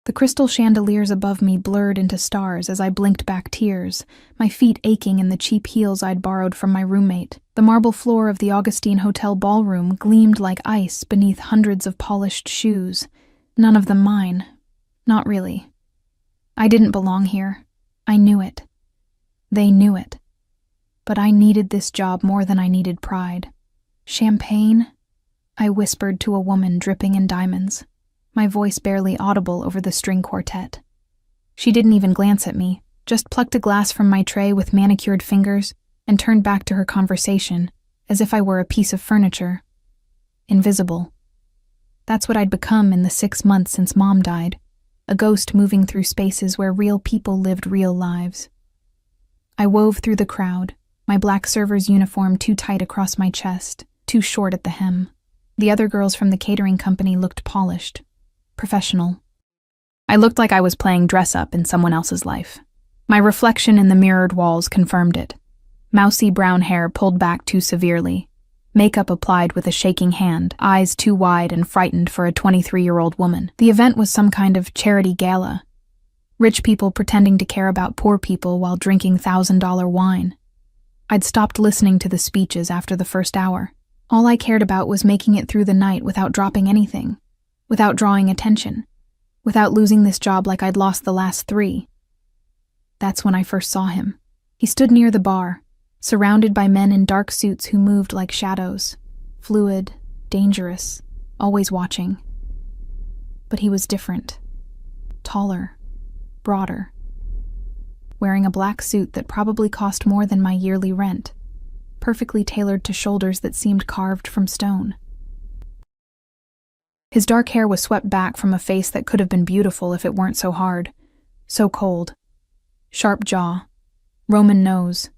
The crystal chandeliers above me blurred into stars as I blinked back tears, my feet aching in the cheap heels I'd borrowed from my roommate. The marble floor of the Augustine Hotel ballroom gleamed like ice beneath hundreds of polished shoes, none of them mine. Not really. I didn't belong here. I knew it. They knew it. But I needed this job more than I needed pride. Champagne? I whispered to a woman dripping in diamonds, my voice barely audible over the string quartet. She didn't even glance at me, just plucked a glass from my tray with manicured fingers and turned back to her conversation, as if I were a piece of furniture. Invisible. That's what I'd become in the 6 months since Mom died, a ghost moving through spaces where real people lived real lives. I wove through the crowd, my black server's uniform too tight across my chest, too short at the hem. The other girls from the catering company looked polished, professional. I looked like I was playing dress-up in someone else's life. My reflection in the mirrored walls confirmed it. Mousy brown hair pulled back too severely, makeup applied with a shaking hand, eyes too wide and frightened for a 23-year-old woman. The event was some kind of charity gala. Rich people pretending to care about poor people while drinking $1,000 wine. I'd stopped listening to the speeches after the first hour. All I cared about was making it through the night without dropping anything, without drawing attention, without losing this job like I'd lost the last 3. That's when I first saw him. He stood near the bar, surrounded by men in dark suits who moved like shadows, fluid, dangerous, always watching. But he was different. Taller, broader, wearing a black suit that probably cost more than my yearly rent, perfectly tailored to shoulders that seemed carved from stone. His dark hair was swept back from a face that could have been beautiful if it weren't so hard, so cold. Sharp jaw, Roman nose,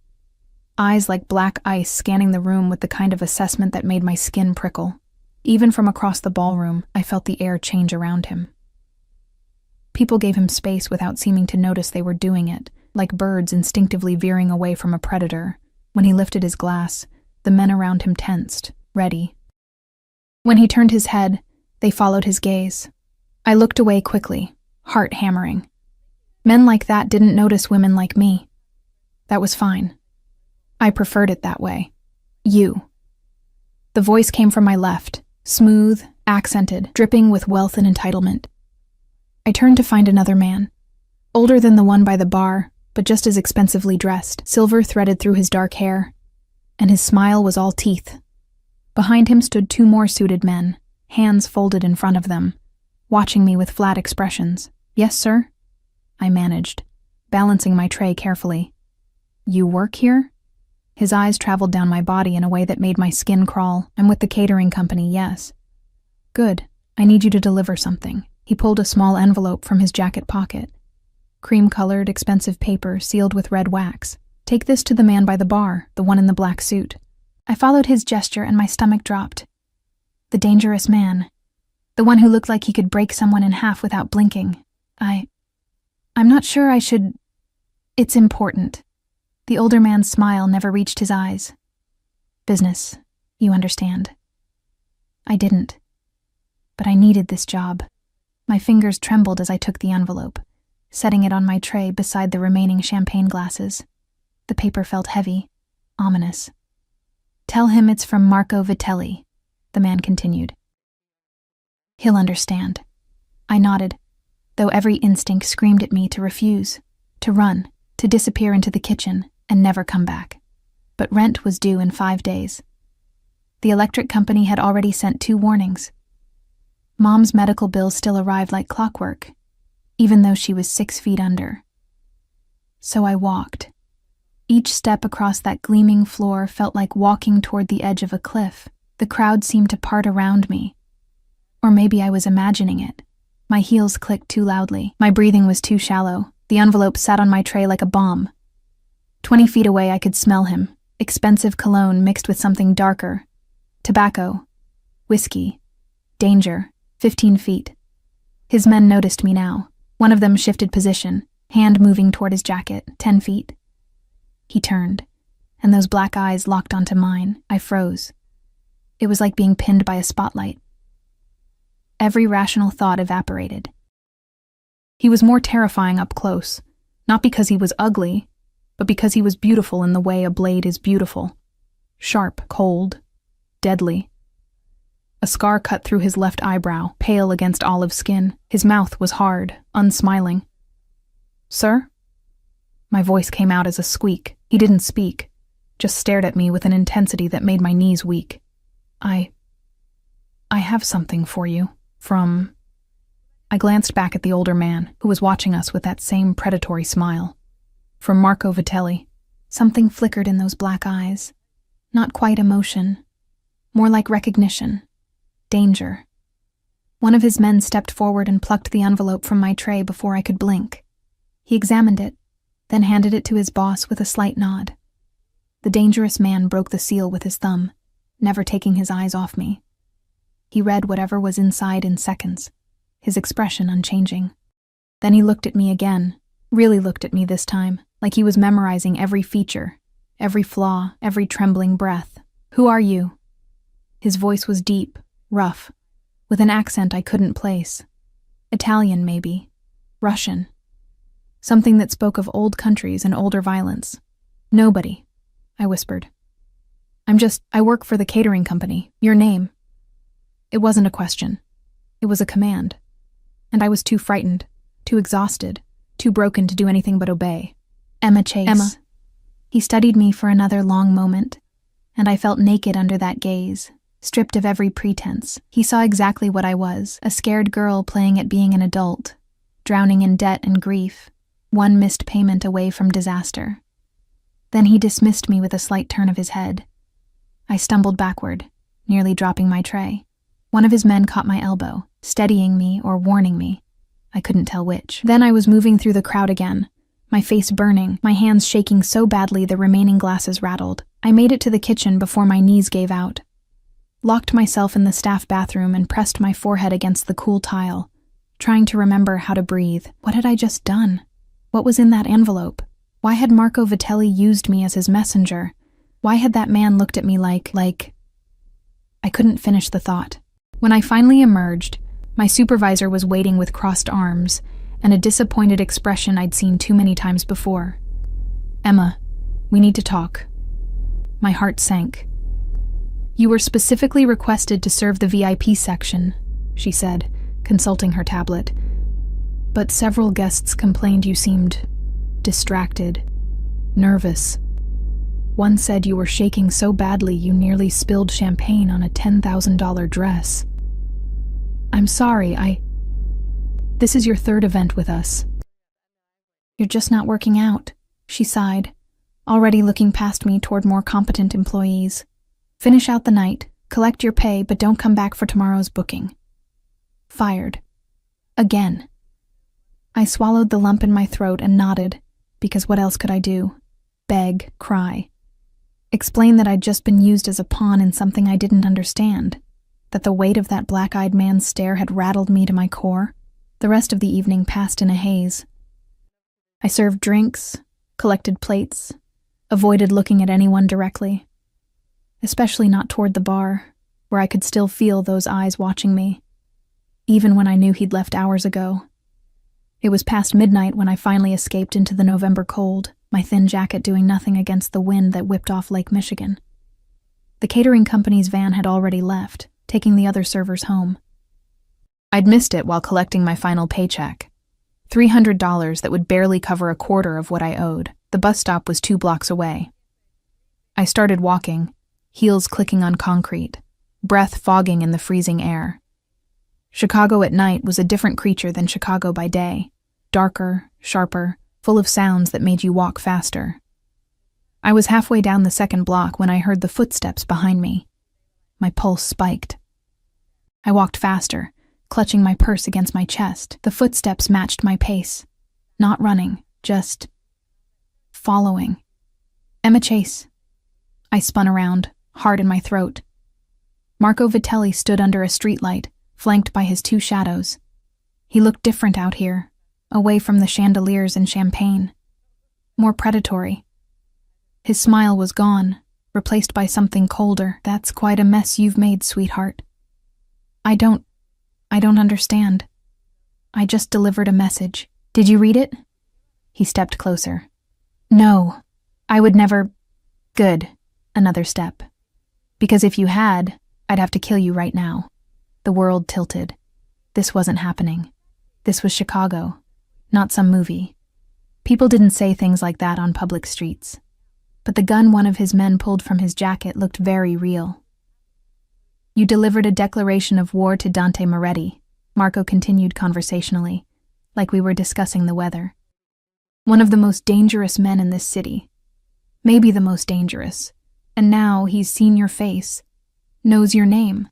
eyes like black ice scanning the room with the kind of assessment that made my skin prickle. Even from across the ballroom, I felt the air change around him. People gave him space without seeming to notice they were doing it, like birds instinctively veering away from a predator. When he lifted his glass, the men around him tensed, ready. When he turned his head, they followed his gaze. I looked away quickly, heart hammering. Men like that didn't notice women like me. That was fine. I preferred it that way. You. The voice came from my left, smooth, accented, dripping with wealth and entitlement. I turned to find another man, older than the one by the bar, but just as expensively dressed, silver threaded through his dark hair, and his smile was all teeth. Behind him stood 2 more suited men, hands folded in front of them, watching me with flat expressions. "Yes, sir?" I managed, balancing my tray carefully. "You work here?" His eyes traveled down my body in a way that made my skin crawl. "I'm with the catering company, yes." "Good. I need you to deliver something." He pulled a small envelope from his jacket pocket. Cream-colored, expensive paper sealed with red wax. "Take this to the man by the bar, the one in the black suit." I followed his gesture and my stomach dropped. The dangerous man. The one who looked like he could break someone in half without blinking. I'm not sure I should... It's important. The older man's smile never reached his eyes. Business, you understand. I didn't. But I needed this job. My fingers trembled as I took the envelope, setting it on my tray beside the remaining champagne glasses. The paper felt heavy, ominous. "Tell him it's from Marco Vitelli," the man continued. "He'll understand." I nodded, though every instinct screamed at me to refuse, to run, to disappear into the kitchen and never come back. But rent was due in 5 days. The electric company had already sent 2 warnings. Mom's medical bills still arrived like clockwork, even though she was 6 feet under. So I walked. Each step across that gleaming floor felt like walking toward the edge of a cliff. The crowd seemed to part around me. Or maybe I was imagining it. My heels clicked too loudly. My breathing was too shallow. The envelope sat on my tray like a bomb. 20 feet away I could smell him. Expensive cologne mixed with something darker. Tobacco. Whiskey. Danger. 15 feet. His men noticed me now. One of them shifted position, hand moving toward his jacket. 10 feet. He turned, and those black eyes locked onto mine. I froze. It was like being pinned by a spotlight. Every rational thought evaporated. He was more terrifying up close, not because he was ugly, but because he was beautiful in the way a blade is beautiful. Sharp, cold, deadly. A scar cut through his left eyebrow, pale against olive skin. His mouth was hard, unsmiling. "Sir?" My voice came out as a squeak. He didn't speak, just stared at me with an intensity that made my knees weak. I have something for you, from..." I glanced back at the older man, who was watching us with that same predatory smile. "From Marco Vitelli." Something flickered in those black eyes. Not quite emotion, more like recognition. Danger. One of his men stepped forward and plucked the envelope from my tray before I could blink. He examined it, then handed it to his boss with a slight nod. The dangerous man broke the seal with his thumb, never taking his eyes off me. He read whatever was inside in seconds, his expression unchanging. Then he looked at me again, really looked at me this time, like he was memorizing every feature, every flaw, every trembling breath. "Who are you?" His voice was deep, rough, with an accent I couldn't place. Italian, maybe. Russian. Something that spoke of old countries and older violence. "Nobody," I whispered. I work for the catering company. Your name." It wasn't a question. It was a command. And I was too frightened, too exhausted, too broken to do anything but obey. "Emma Chase." "Emma." He studied me for another long moment, and I felt naked under that gaze. Stripped of every pretense, he saw exactly what I was, a scared girl playing at being an adult, drowning in debt and grief, one missed payment away from disaster. Then he dismissed me with a slight turn of his head. I stumbled backward, nearly dropping my tray. One of his men caught my elbow, steadying me or warning me. I couldn't tell which. Then I was moving through the crowd again, my face burning, my hands shaking so badly the remaining glasses rattled. I made it to the kitchen before my knees gave out. Locked myself in the staff bathroom and pressed my forehead against the cool tile, trying to remember how to breathe. What had I just done? What was in that envelope? Why had Marco Vitelli used me as his messenger? Why had that man looked at me like... I couldn't finish the thought. When I finally emerged, my supervisor was waiting with crossed arms and a disappointed expression I'd seen too many times before. "Emma, we need to talk." My heart sank. "You were specifically requested to serve the VIP section," she said, consulting her tablet. "But several guests complained you seemed distracted, nervous. One said you were shaking so badly you nearly spilled champagne on a $10,000 dress. I'm sorry, This is your third event with us." "You're just not working out," she sighed, already looking past me toward more competent employees. "Finish out the night, collect your pay, but don't come back for tomorrow's booking." Fired. Again. I swallowed the lump in my throat and nodded, because what else could I do? Beg, cry. Explain that I'd just been used as a pawn in something I didn't understand, that the weight of that black-eyed man's stare had rattled me to my core. The rest of the evening passed in a haze. I served drinks, collected plates, avoided looking at anyone directly, especially not toward the bar, where I could still feel those eyes watching me, even when I knew he'd left hours ago. It was past midnight when I finally escaped into the November cold, my thin jacket doing nothing against the wind that whipped off Lake Michigan. The catering company's van had already left, taking the other servers home. I'd missed it while collecting my final paycheck. $300 that would barely cover a quarter of what I owed. The bus stop was 2 blocks away. I started walking, heels clicking on concrete, breath fogging in the freezing air. Chicago at night was a different creature than Chicago by day, darker, sharper, full of sounds that made you walk faster. I was halfway down the second block when I heard the footsteps behind me. My pulse spiked. I walked faster, clutching my purse against my chest. The footsteps matched my pace. Not running, just following. "Emma Chase." I spun around, heart in my throat. Marco Vitelli stood under a streetlight, flanked by his 2 shadows. He looked different out here, away from the chandeliers and champagne. More predatory. His smile was gone, replaced by something colder. "That's quite a mess you've made, sweetheart." I don't understand. I just delivered a message. Did you read it? He stepped closer. No, I would never. Good. Another step. Because if you had, I'd have to kill you right now. The world tilted. This wasn't happening. This was Chicago, not some movie. People didn't say things like that on public streets. But the gun one of his men pulled from his jacket looked very real. You delivered a declaration of war to Dante Moretti, Marco continued conversationally, like we were discussing the weather. One of the most dangerous men in this city. Maybe the most dangerous. And now he's seen your face, knows your name.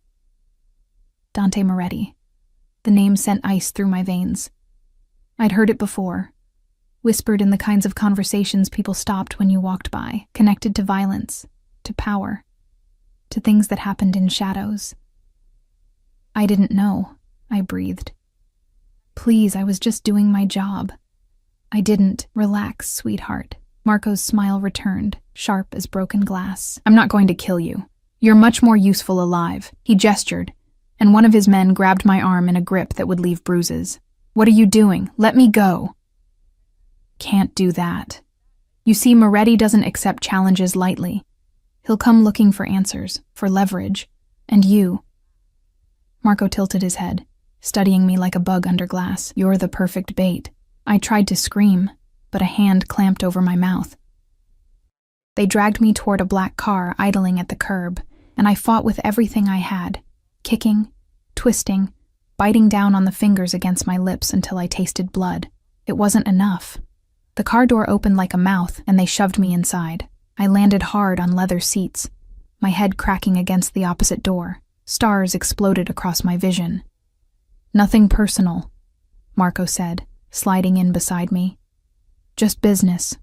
Dante Moretti. The name sent ice through my veins. I'd heard it before, whispered in the kinds of conversations people stopped when you walked by, connected to violence, to power, to things that happened in shadows. I didn't know, I breathed. Please, I was just doing my job. I didn't. Relax, sweetheart. Marco's smile returned, sharp as broken glass. I'm not going to kill you. You're much more useful alive. He gestured, and one of his men grabbed my arm in a grip that would leave bruises. What are you doing? Let me go. Can't do that. You see, Moretti doesn't accept challenges lightly. He'll come looking for answers, for leverage. And you. Marco tilted his head, studying me like a bug under glass. You're the perfect bait. I tried to scream, but a hand clamped over my mouth. They dragged me toward a black car idling at the curb, and I fought with everything I had, kicking, twisting, biting down on the fingers against my lips until I tasted blood. It wasn't enough. The car door opened like a mouth, and they shoved me inside. I landed hard on leather seats, my head cracking against the opposite door. Stars exploded across my vision. Nothing personal, Marco said, sliding in beside me. Just business.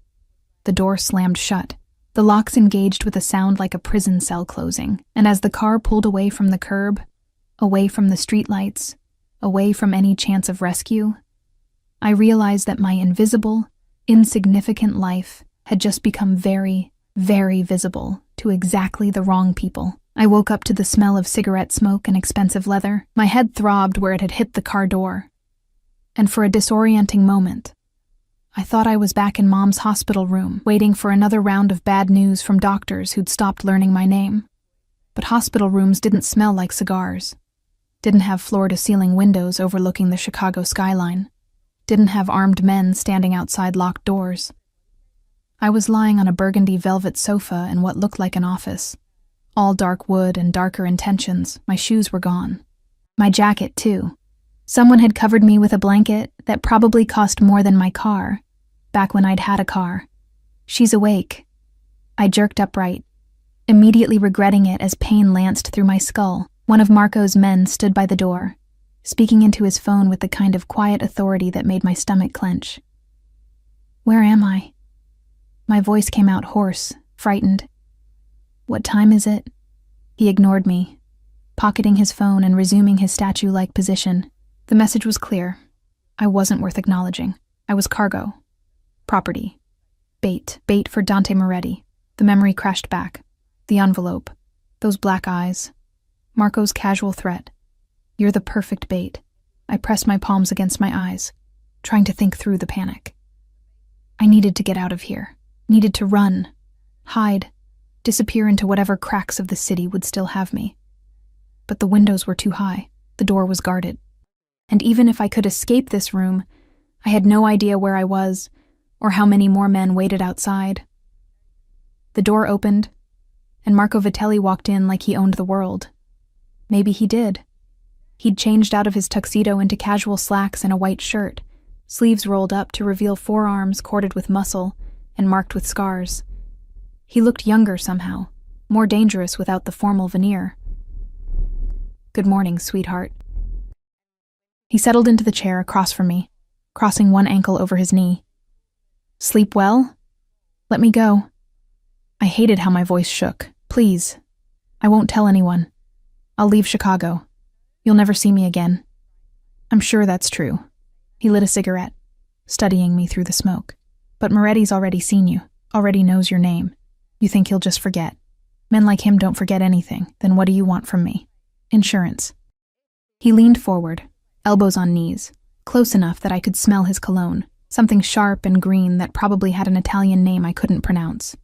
The door slammed shut. The locks engaged with a sound like a prison cell closing, and as the car pulled away from the curb, away from the streetlights, away from any chance of rescue, I realized that my invisible, insignificant life had just become very, very visible to exactly the wrong people. I woke up to the smell of cigarette smoke and expensive leather. My head throbbed where it had hit the car door. And for a disorienting moment, I thought I was back in Mom's hospital room, waiting for another round of bad news from doctors who'd stopped learning my name. But hospital rooms didn't smell like cigars, didn't have floor-to-ceiling windows overlooking the Chicago skyline, didn't have armed men standing outside locked doors. I was lying on a burgundy velvet sofa in what looked like an office. All dark wood and darker intentions. My shoes were gone. My jacket, too. Someone had covered me with a blanket that probably cost more than my car, back when I'd had a car. She's awake. I jerked upright, immediately regretting it as pain lanced through my skull. One of Marco's men stood by the door, speaking into his phone with the kind of quiet authority that made my stomach clench. Where am I? My voice came out hoarse, frightened. What time is it? He ignored me, pocketing his phone and resuming his statue-like position. The message was clear. I wasn't worth acknowledging. I was cargo. Property. Bait. Bait for Dante Moretti. The memory crashed back. The envelope. Those black eyes. Marco's casual threat. You're the perfect bait. I pressed my palms against my eyes, trying to think through the panic. I needed to get out of here. Needed to run. Hide. Disappear into whatever cracks of the city would still have me. But the windows were too high. The door was guarded. And even if I could escape this room, I had no idea where I was, or how many more men waited outside. The door opened, and Marco Vitelli walked in like he owned the world. Maybe he did. He'd changed out of his tuxedo into casual slacks and a white shirt, sleeves rolled up to reveal forearms corded with muscle and marked with scars. He looked younger somehow, more dangerous without the formal veneer. Good morning, sweetheart. He settled into the chair across from me, crossing one ankle over his knee. Sleep well? Let me go. I hated how my voice shook. Please. I won't tell anyone. I'll leave Chicago. You'll never see me again. I'm sure that's true. He lit a cigarette, studying me through the smoke. But Moretti's already seen you, already knows your name. You think he'll just forget. Men like him don't forget anything. Then what do you want from me? Insurance. He leaned forward, elbows on knees, close enough that I could smell his cologne, something sharp and green that probably had an Italian name I couldn't pronounce.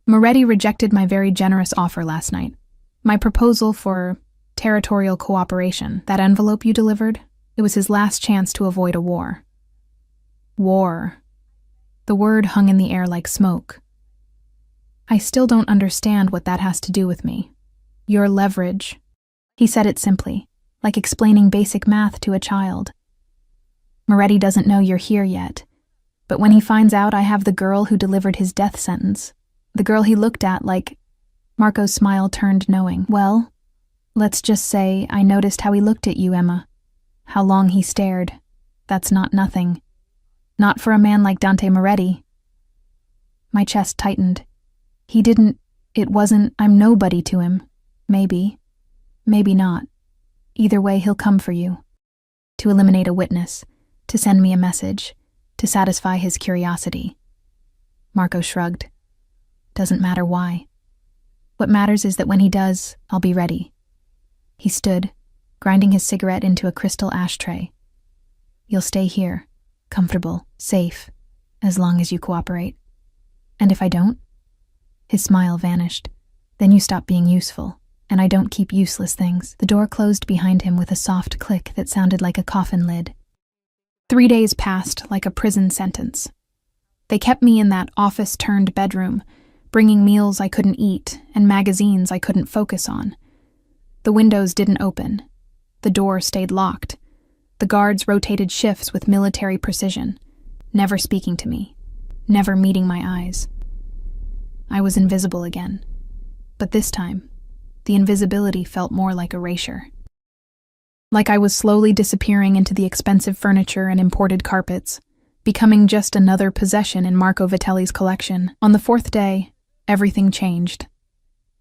Moretti rejected my very generous offer last night. My proposal for territorial cooperation, that envelope you delivered, it was his last chance to avoid a war. War. The word hung in the air like smoke. I still don't understand what that has to do with me. Your leverage. He said it simply, like explaining basic math to a child. Moretti doesn't know you're here yet, but when he finds out I have the girl who delivered his death sentence, the girl he looked at like... Marco's smile turned knowing. Well, let's just say I noticed how he looked at you, Emma. How long he stared. That's not nothing. Not for a man like Dante Moretti. My chest tightened. It wasn't, I'm nobody to him. Maybe. Maybe not. Either way, he'll come for you. To eliminate a witness. To send me a message. To satisfy his curiosity. Marco shrugged. Doesn't matter why. What matters is that when he does, I'll be ready. He stood, grinding his cigarette into a crystal ashtray. You'll stay here, comfortable, safe, as long as you cooperate. And if I don't? His smile vanished. Then you stop being useful, and I don't keep useless things. The door closed behind him with a soft click that sounded like a coffin lid. 3 days passed like a prison sentence. They kept me in that office-turned bedroom, bringing meals I couldn't eat and magazines I couldn't focus on. The windows didn't open. The door stayed locked. The guards rotated shifts with military precision, never speaking to me, never meeting my eyes. I was invisible again. But this time, the invisibility felt more like erasure. Like I was slowly disappearing into the expensive furniture and imported carpets, becoming just another possession in Marco Vitelli's collection. On the 4th day, everything changed.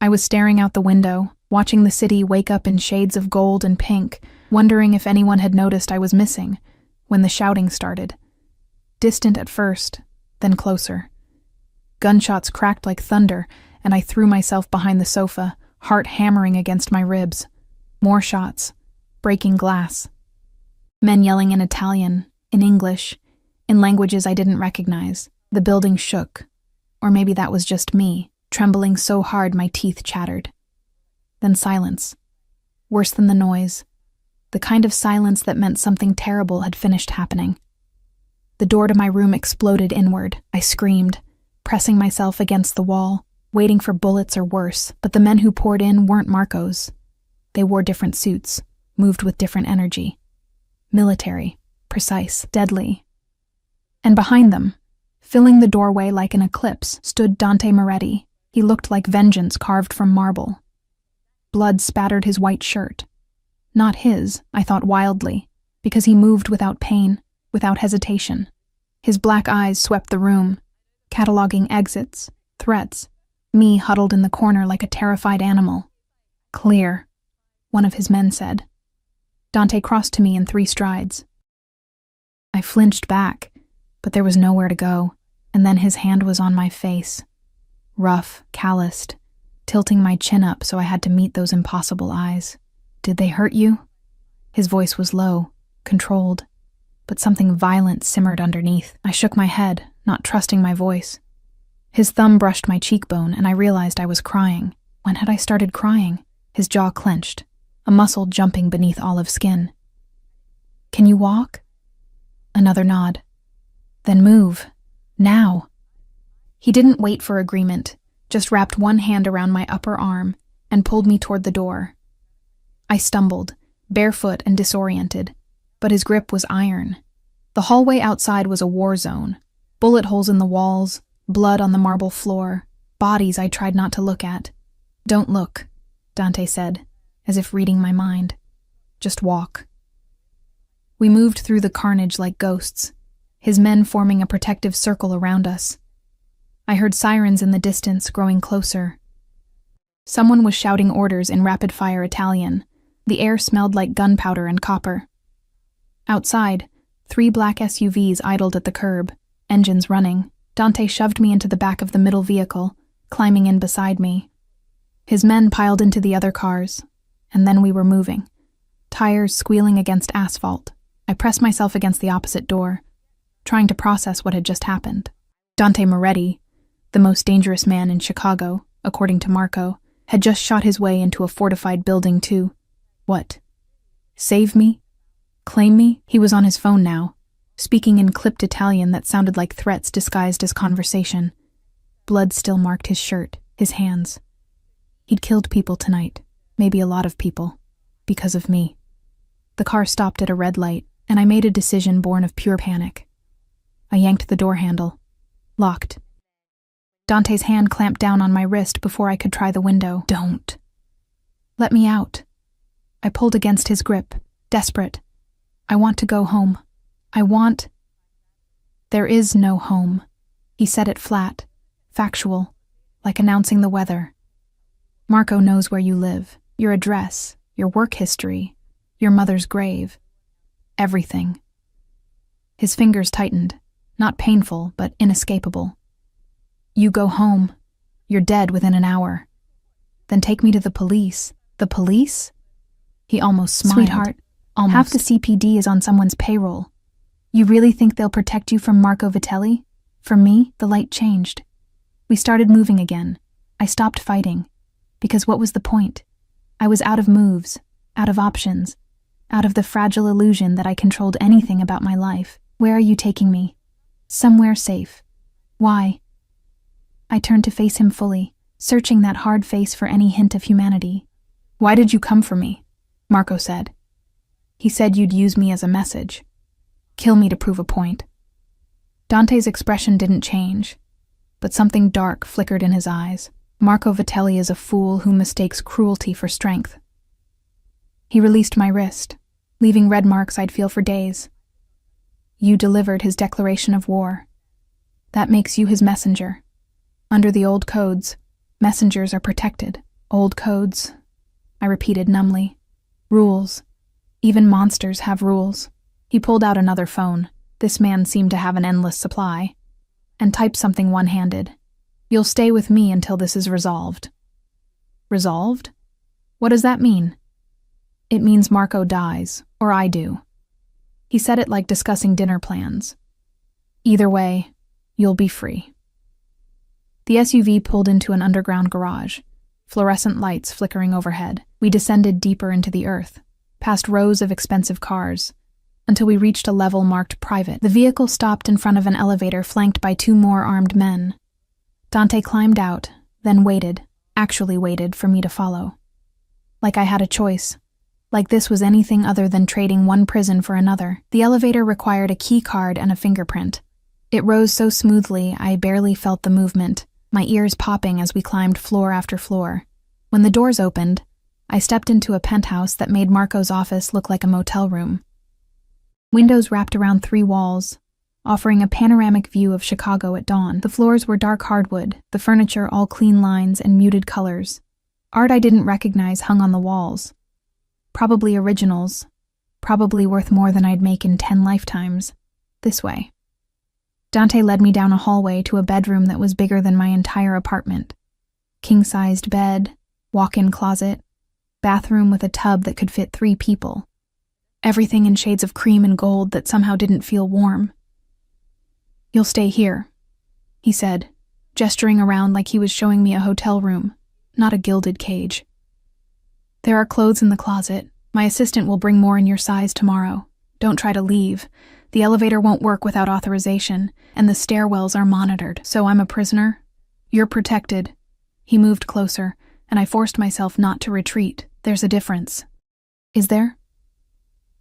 I was staring out the window, watching the city wake up in shades of gold and pink, wondering if anyone had noticed I was missing, when the shouting started. Distant at first, then closer. Gunshots cracked like thunder, and I threw myself behind the sofa, heart hammering against my ribs. More shots, breaking glass. Men yelling in Italian, in English, in languages I didn't recognize. The building shook. Or maybe that was just me, trembling so hard my teeth chattered. Then silence. Worse than the noise. The kind of silence that meant something terrible had finished happening. The door to my room exploded inward. I screamed, pressing myself against the wall, waiting for bullets or worse, but the men who poured in weren't Marco's. They wore different suits, moved with different energy. Military, precise, deadly. And behind them, filling the doorway like an eclipse, stood Dante Moretti. He looked like vengeance carved from marble. Blood spattered his white shirt. Not his, I thought wildly, because he moved without pain, without hesitation. His black eyes swept the room, cataloging exits, threats, me huddled in the corner like a terrified animal. Clear, one of his men said. Dante crossed to me in 3 strides. I flinched back, but there was nowhere to go, and then his hand was on my face. Rough, calloused, tilting my chin up so I had to meet those impossible eyes. Did they hurt you? His voice was low, controlled, but something violent simmered underneath. I shook my head, not trusting my voice. His thumb brushed my cheekbone, and I realized I was crying. When had I started crying? His jaw clenched, a muscle jumping beneath olive skin. Can you walk? Another nod. Then move. Now. He didn't wait for agreement, just wrapped one hand around my upper arm and pulled me toward the door. I stumbled, barefoot and disoriented, but his grip was iron. The hallway outside was a war zone. Bullet holes in the walls, blood on the marble floor, bodies I tried not to look at. Don't look, Dante said, as if reading my mind. Just walk. We moved through the carnage like ghosts, his men forming a protective circle around us. I heard sirens in the distance, growing closer. Someone was shouting orders in rapid-fire Italian. The air smelled like gunpowder and copper. Outside, 3 black SUVs idled at the curb, engines running. Dante shoved me into the back of the middle vehicle, climbing in beside me. His men piled into the other cars, and then we were moving, tires squealing against asphalt. I I pressed myself against the opposite door, trying to process what had just happened. Dante Moretti, the most dangerous man in Chicago, according to Marco, had just shot his way into a fortified building to, what? Save me? Claim me? He was on his phone now, speaking in clipped Italian that sounded like threats disguised as conversation. Blood still marked his shirt, his hands. He'd killed people tonight, maybe a lot of people, because of me. The car stopped at a red light, and I made a decision born of pure panic. I yanked the door handle. Locked. Dante's hand clamped down on my wrist before I could try the window. Don't. Let me out. I pulled against his grip, desperate. I want to go home. I want... There is no home. He said it flat, factual, like announcing the weather. Marco knows where you live, your address, your work history, your mother's grave. Everything. His fingers tightened, not painful, but inescapable. You go home. You're dead within an hour. Then take me to the police. The police? He almost smiled. Sweetheart, almost. Half the CPD is on someone's payroll. You really think they'll protect you from Marco Vitelli? For me, the light changed. We started moving again. I stopped fighting. Because what was the point? I was out of moves, out of options, out of the fragile illusion that I controlled anything about my life. Where are you taking me? Somewhere safe. Why? I turned to face him fully, searching that hard face for any hint of humanity. Why did you come for me? Marco said. He said you'd use me as a message. Kill me to prove a point. Dante's expression didn't change, but something dark flickered in his eyes. Marco Vitelli is a fool who mistakes cruelty for strength. He released my wrist, leaving red marks I'd feel for days. You delivered his declaration of war. That makes you his messenger. Under the old codes, messengers are protected. Old codes, I repeated numbly. Rules. Even monsters have rules. He pulled out another phone. This man seemed to have an endless supply. And typed something one-handed. You'll stay with me until this is resolved. Resolved? What does that mean? It means Marco dies, or I do. He said it like discussing dinner plans. Either way, you'll be free. The SUV pulled into an underground garage, fluorescent lights flickering overhead. We descended deeper into the earth, past rows of expensive cars, until we reached a level marked private. The vehicle stopped in front of an elevator flanked by 2 more armed men. Dante climbed out, then waited, actually waited for me to follow. Like I had a choice. Like this was anything other than trading one prison for another. The elevator required a key card and a fingerprint. It rose so smoothly I barely felt the movement, my ears popping as we climbed floor after floor. When the doors opened, I stepped into a penthouse that made Marco's office look like a motel room. Windows wrapped around 3 walls, offering a panoramic view of Chicago at dawn. The floors were dark hardwood, the furniture all clean lines and muted colors. Art I didn't recognize hung on the walls. Probably originals, probably worth more than I'd make in 10 lifetimes. This way. Dante led me down a hallway to a bedroom that was bigger than my entire apartment. King-sized bed, walk-in closet, bathroom with a tub that could fit 3 people. Everything in shades of cream and gold that somehow didn't feel warm. You'll stay here, he said, gesturing around like he was showing me a hotel room, not a gilded cage. There are clothes in the closet. My assistant will bring more in your size tomorrow. Don't try to leave. The elevator won't work without authorization, and the stairwells are monitored. So I'm a prisoner? You're protected. He moved closer, and I forced myself not to retreat. There's a difference. Is there?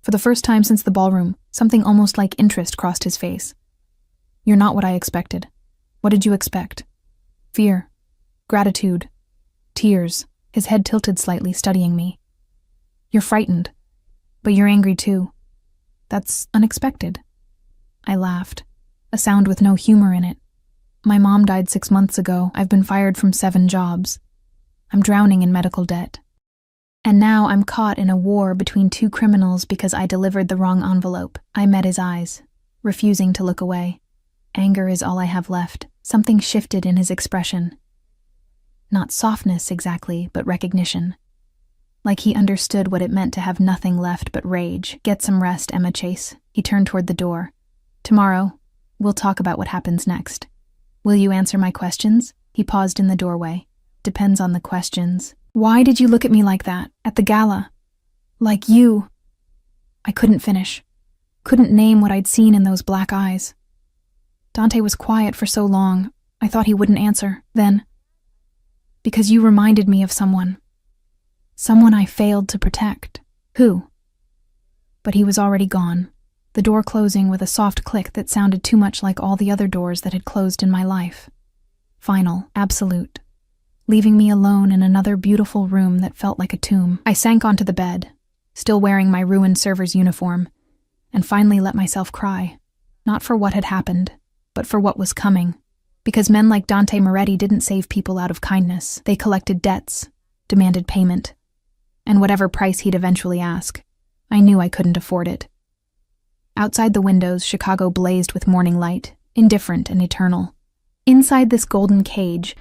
For the first time since the ballroom, something almost like interest crossed his face. You're not what I expected. What did you expect? Fear. Gratitude. Tears. His head tilted slightly, studying me. You're frightened, but you're angry too. That's unexpected. I laughed, a sound with no humor in it. My mom died 6 months ago. I've been fired from 7 jobs. I'm drowning in medical debt. And now I'm caught in a war between 2 criminals because I delivered the wrong envelope. I met his eyes, refusing to look away. Anger is all I have left. Something shifted in his expression. Not softness exactly, but recognition. like he understood what it meant to have nothing left but rage. "Get some rest, Emma Chase." He turned toward the door. "Tomorrow, we'll talk about what happens next. Will you answer my questions?" He paused in the doorway. "Depends on the questions." "Why did you look at me like that, at the gala? Like you?" I couldn't finish. Couldn't name what I'd seen in those black eyes. Dante was quiet for so long, I thought he wouldn't answer. Then, "Because you reminded me of someone. Someone I failed to protect." "Who?" But he was already gone, the door closing with a soft click that sounded too much like all the other doors that had closed in my life. Final, absolute, leaving me alone in another beautiful room that felt like a tomb. I sank onto the bed, still wearing my ruined server's uniform, and finally let myself cry, not for what had happened, but for what was coming. Because men like Dante Moretti didn't save people out of kindness. They collected debts, demanded payment, and whatever price he'd eventually ask, I knew I couldn't afford it. Outside the windows, Chicago blazed with morning light, indifferent and eternal. Inside this golden cage,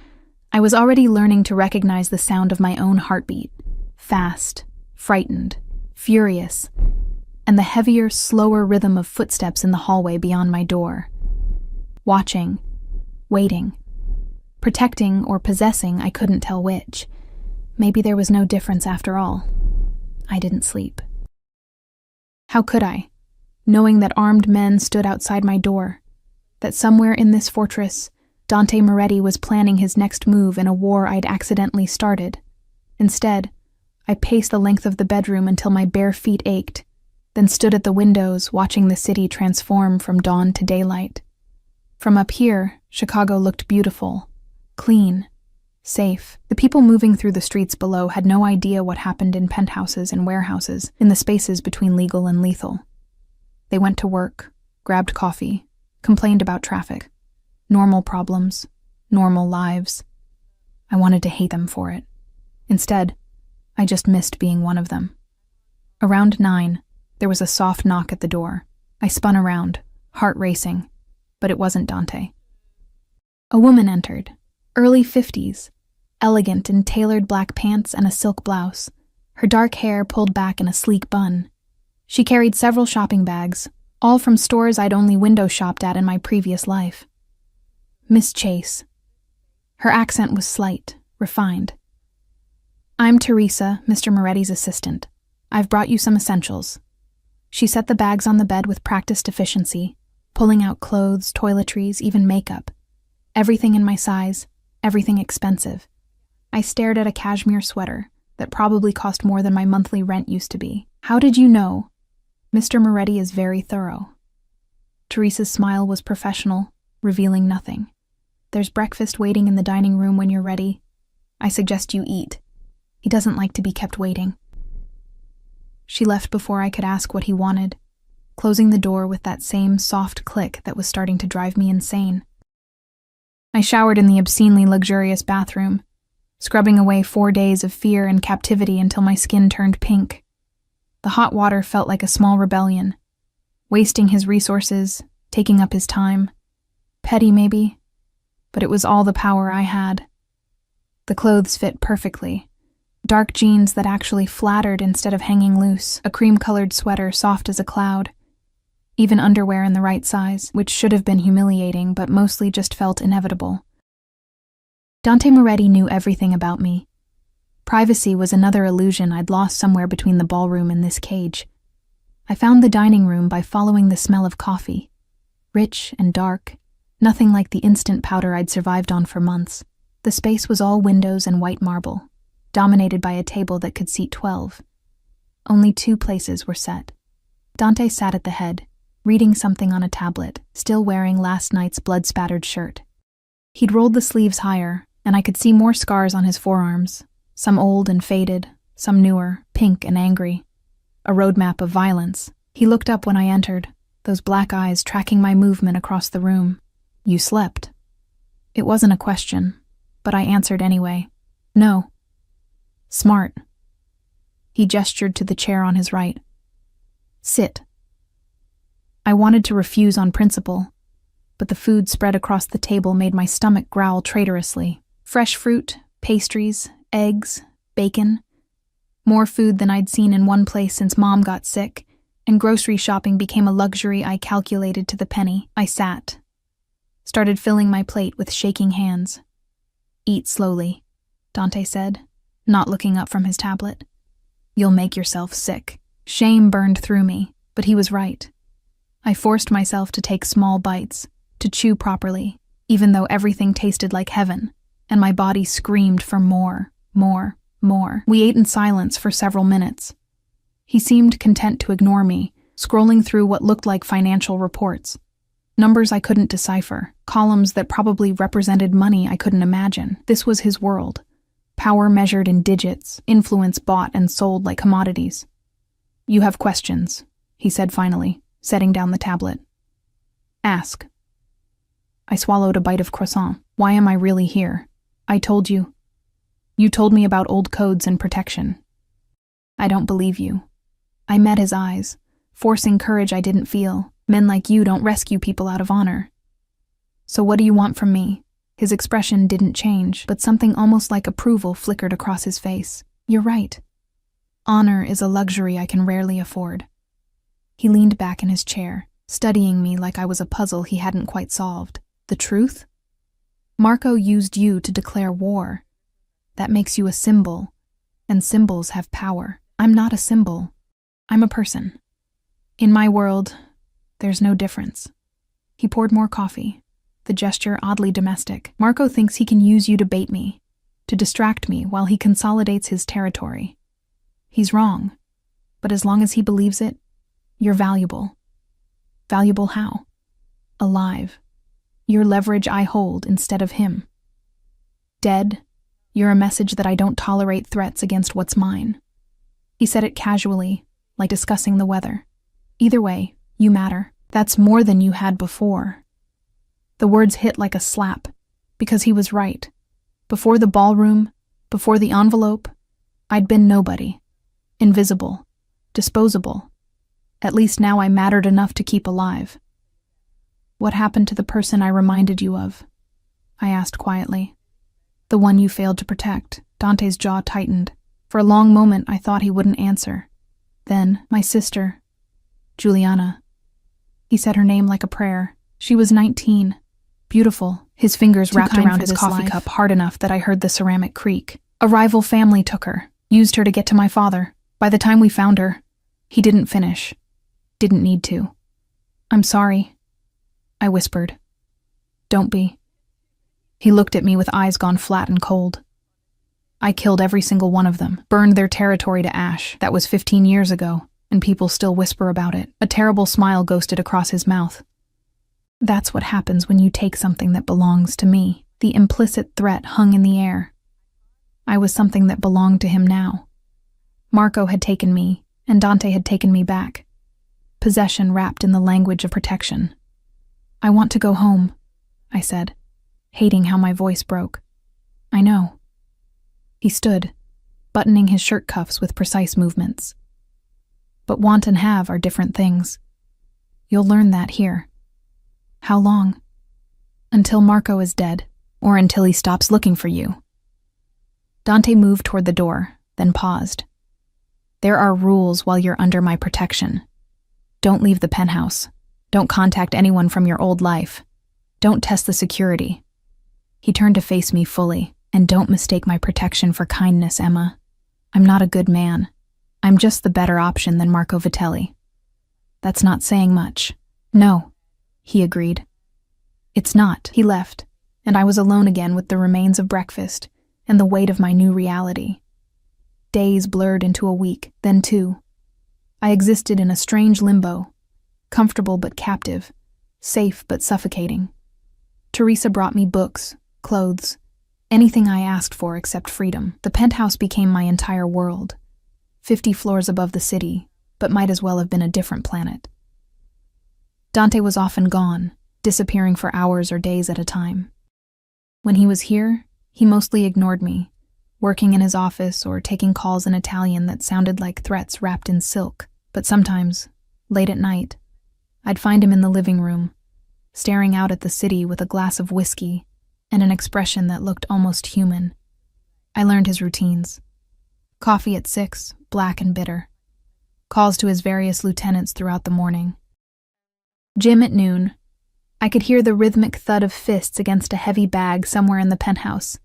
I was already learning to recognize the sound of my own heartbeat, fast, frightened, furious, and the heavier, slower rhythm of footsteps in the hallway beyond my door. Watching, waiting, protecting or possessing, I couldn't tell which. Maybe there was no difference after all. I didn't sleep. How could I, knowing that armed men stood outside my door, that somewhere in this fortress, Dante Moretti was planning his next move in a war I'd accidentally started. Instead, I paced the length of the bedroom until my bare feet ached, then stood at the windows watching the city transform from dawn to daylight. From up here, Chicago looked beautiful, clean, safe. The people moving through the streets below had no idea what happened in penthouses and warehouses, in the spaces between legal and lethal. They went to work, grabbed coffee, complained about traffic. Normal problems, normal lives. I wanted to hate them for it. Instead, I just missed being one of them. Around 9, there was a soft knock at the door. I spun around, heart racing, but it wasn't Dante. A woman entered, early 50s, elegant in tailored black pants and a silk blouse, her dark hair pulled back in a sleek bun. She carried several shopping bags, all from stores I'd only window shopped at in my previous life. Miss Chase. Her accent was slight, refined. "I'm Teresa, Mr. Moretti's assistant. I've brought you some essentials." She set the bags on the bed with practiced efficiency, pulling out clothes, toiletries, even makeup. Everything in my size, everything expensive. I stared at a cashmere sweater that probably cost more than my monthly rent used to be. "How did you know? Mr. Moretti is very thorough." Teresa's smile was professional, revealing nothing. "There's breakfast waiting in the dining room when you're ready. I suggest you eat. He doesn't like to be kept waiting." She left before I could ask what he wanted, closing the door with that same soft click that was starting to drive me insane. I showered in the obscenely luxurious bathroom, scrubbing away 4 days of fear and captivity until my skin turned pink. The hot water felt like a small rebellion, wasting his resources, taking up his time. Petty, maybe, but it was all the power I had. The clothes fit perfectly. Dark jeans that actually flattered instead of hanging loose, a cream-colored sweater soft as a cloud. Even underwear in the right size, which should have been humiliating but mostly just felt inevitable. Dante Moretti knew everything about me. Privacy was another illusion I'd lost somewhere between the ballroom and this cage. I found the dining room by following the smell of coffee. Rich and dark, nothing like the instant powder I'd survived on for months. The space was all windows and white marble, dominated by a table that could seat 12. Only 2 places were set. Dante sat at the head, reading something on a tablet, still wearing last night's blood-spattered shirt. He'd rolled the sleeves higher, and I could see more scars on his forearms, some old and faded, some newer, pink and angry. A roadmap of violence. He looked up when I entered, those black eyes tracking my movement across the room. "You slept." It wasn't a question, but I answered anyway. "No." "Smart." He gestured to the chair on his right. "Sit." I wanted to refuse on principle, but the food spread across the table made my stomach growl traitorously. Fresh fruit, pastries, eggs, bacon. More food than I'd seen in one place since Mom got sick, and grocery shopping became a luxury I calculated to the penny. I sat, started filling my plate with shaking hands. "Eat slowly," Dante said, not looking up from his tablet. "You'll make yourself sick." Shame burned through me, but he was right. I forced myself to take small bites, to chew properly, even though everything tasted like heaven, and my body screamed for more, more, more. We ate in silence for several minutes. He seemed content to ignore me, scrolling through what looked like financial reports. Numbers I couldn't decipher, columns that probably represented money I couldn't imagine. This was his world. Power measured in digits, influence bought and sold like commodities. "You have questions," he said finally, setting down the tablet. "Ask." I swallowed a bite of croissant. "Why am I really here? I told you. You told me about old codes and protection." "I don't believe you." I met his eyes, forcing courage I didn't feel. "Men like you don't rescue people out of honor." "So what do you want from me?" His expression didn't change, but something almost like approval flickered across his face. "You're right. Honor is a luxury I can rarely afford." He leaned back in his chair, studying me like I was a puzzle he hadn't quite solved. "The truth? Marco used you to declare war. That makes you a symbol, and symbols have power. I'm not a symbol. I'm a person. In my world, there's no difference." He poured more coffee, the gesture oddly domestic. "Marco thinks he can use you to bait me, to distract me while he consolidates his territory. He's wrong, but as long as he believes it, you're valuable." "Valuable how?" "Alive. You're leverage I hold instead of him. Dead, you're a message that I don't tolerate threats against what's mine." He said it casually, like discussing the weather. "Either way, you matter. That's more than you had before." The words hit like a slap, because he was right. Before the ballroom, before the envelope, I'd been nobody. Invisible. Disposable. At least now I mattered enough to keep alive. "What happened to the person I reminded you of?" I asked quietly. "The one you failed to protect." Dante's jaw tightened. For a long moment I thought he wouldn't answer. Then, "My sister, Juliana." He said her name like a prayer. "She was 19. Beautiful." His fingers wrapped around his coffee cup hard enough that I heard the ceramic creak. "A rival family took her, used her to get to my father. By the time we found her, he didn't finish. Didn't need to." "I'm sorry," I whispered. "Don't be." He looked at me with eyes gone flat and cold. "I killed every single one of them, burned their territory to ash. That was 15 years ago, and people still whisper about it." A terrible smile ghosted across his mouth. "That's what happens when you take something that belongs to me." The implicit threat hung in the air. I was something that belonged to him now. Marco had taken me, and Dante had taken me back. Possession wrapped in the language of protection. "I want to go home," I said, hating how my voice broke. "I know." He stood, buttoning his shirt cuffs with precise movements. "But want and have are different things. You'll learn that here." "How long?" "Until Marco is dead, or until he stops looking for you." Dante moved toward the door, then paused. "There are rules while you're under my protection. Don't leave the penthouse. Don't contact anyone from your old life. Don't test the security." He turned to face me fully. "And don't mistake my protection for kindness, Emma. I'm not a good man. I'm just the better option than Marco Vitelli." "That's not saying much." "No," he agreed. "It's not." He left, and I was alone again with the remains of breakfast and the weight of my new reality. Days blurred into a week, then 2. I existed in a strange limbo, comfortable but captive, safe but suffocating. Teresa brought me books, clothes, anything I asked for except freedom. The penthouse became my entire world, 50 floors above the city, but might as well have been a different planet. Dante was often gone, disappearing for hours or days at a time. When he was here, he mostly ignored me, working in his office or taking calls in Italian that sounded like threats wrapped in silk. But sometimes, late at night, I'd find him in the living room, staring out at the city with a glass of whiskey and an expression that looked almost human. I learned his routines. Coffee at 6, black and bitter. Calls to his various lieutenants throughout the morning. Gym at noon. I could hear the rhythmic thud of fists against a heavy bag somewhere in the penthouse.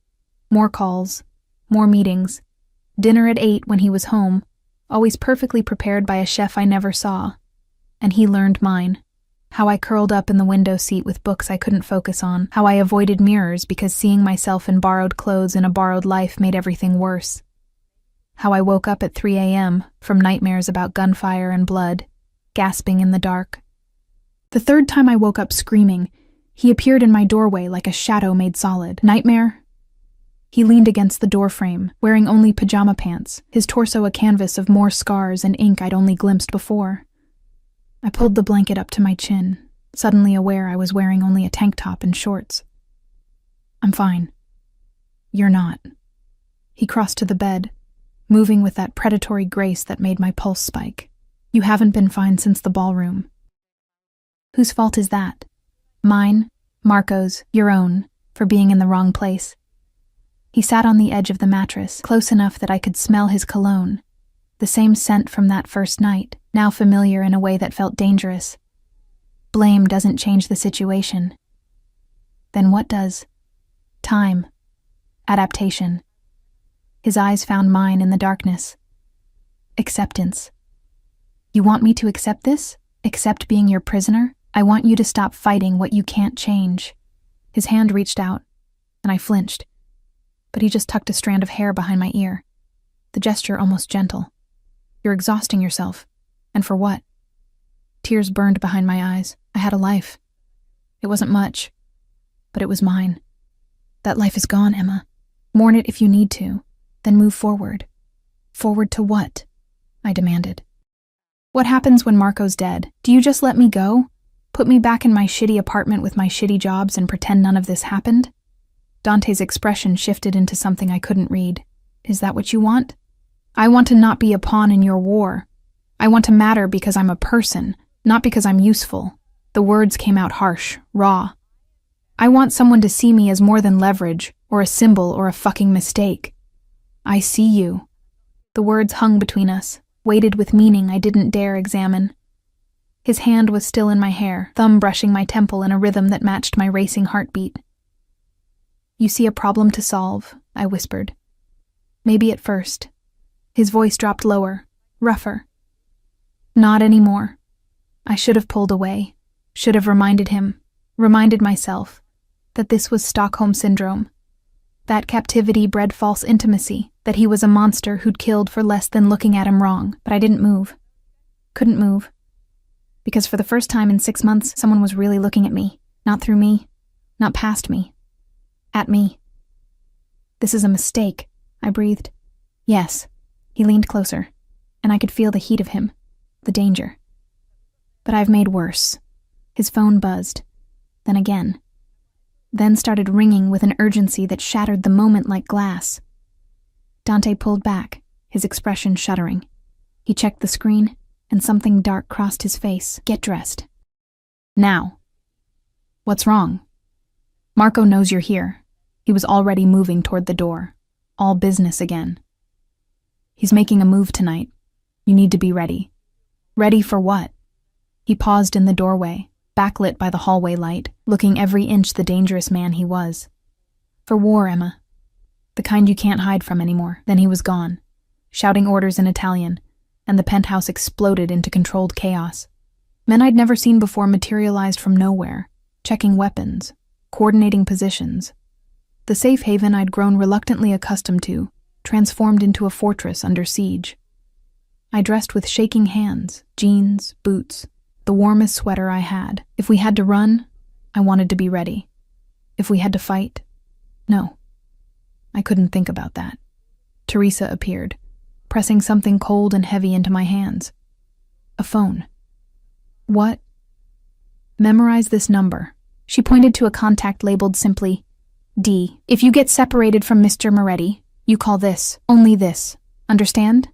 More calls. More meetings. Dinner at 8 when he was home, always perfectly prepared by a chef I never saw. And he learned mine. How I curled up in the window seat with books I couldn't focus on. How I avoided mirrors because seeing myself in borrowed clothes in a borrowed life made everything worse. How I woke up at 3 a.m. from nightmares about gunfire and blood, gasping in the dark. The third time I woke up screaming, he appeared in my doorway like a shadow made solid. Nightmare? He leaned against the doorframe, wearing only pajama pants, his torso a canvas of more scars and ink I'd only glimpsed before. I pulled the blanket up to my chin, suddenly aware I was wearing only a tank top and shorts. I'm fine. You're not. He crossed to the bed, moving with that predatory grace that made my pulse spike. You haven't been fine since the ballroom. Whose fault is that? Mine, Marco's, your own, for being in the wrong place. He sat on the edge of the mattress, close enough that I could smell his cologne, the same scent from that first night, now familiar in a way that felt dangerous. Blame doesn't change the situation. Then what does? Time. Adaptation. His eyes found mine in the darkness. Acceptance. You want me to accept this? Accept being your prisoner? I want you to stop fighting what you can't change. His hand reached out, and I flinched, but he just tucked a strand of hair behind my ear, the gesture almost gentle. You're exhausting yourself. And for what? Tears burned behind my eyes. I had a life. It wasn't much, but it was mine. That life is gone, Emma. Mourn it if you need to, then move forward. Forward to what? I demanded. What happens when Marco's dead? Do you just let me go? Put me back in my shitty apartment with my shitty jobs and pretend none of this happened? Dante's expression shifted into something I couldn't read. Is that what you want? I want to not be a pawn in your war. I want to matter because I'm a person, not because I'm useful. The words came out harsh, raw. I want someone to see me as more than leverage, or a symbol, or a fucking mistake. I see you. The words hung between us, weighted with meaning I didn't dare examine. His hand was still in my hair, thumb brushing my temple in a rhythm that matched my racing heartbeat. You see a problem to solve, I whispered. Maybe at first. His voice dropped lower, rougher. Not anymore. I should have pulled away, should have reminded him, reminded myself, that this was Stockholm Syndrome. That captivity bred false intimacy, that he was a monster who'd killed for less than looking at him wrong. But I didn't move. Couldn't move. Because for the first time in 6 months, someone was really looking at me. Not through me. Not past me. At me. This is a mistake, I breathed. Yes. He leaned closer, and I could feel the heat of him, the danger. But I've made worse. His phone buzzed. Then again. Then started ringing with an urgency that shattered the moment like glass. Dante pulled back, his expression shuddering. He checked the screen, and something dark crossed his face. Get dressed. Now. What's wrong? Marco knows you're here. He was already moving toward the door. All business again. He's making a move tonight. You need to be ready. Ready for what? He paused in the doorway, backlit by the hallway light, looking every inch the dangerous man he was. For war, Emma. The kind you can't hide from anymore. Then he was gone, shouting orders in Italian, and the penthouse exploded into controlled chaos. Men I'd never seen before materialized from nowhere, checking weapons, coordinating positions. The safe haven I'd grown reluctantly accustomed to, transformed into a fortress under siege. I dressed with shaking hands, jeans, boots, the warmest sweater I had. If we had to run, I wanted to be ready. If we had to fight, no. I couldn't think about that. Teresa appeared, pressing something cold and heavy into my hands. A phone. What? Memorize this number. She pointed to a contact labeled simply D. If you get separated from Mr. Moretti, you call this, only this. Understand?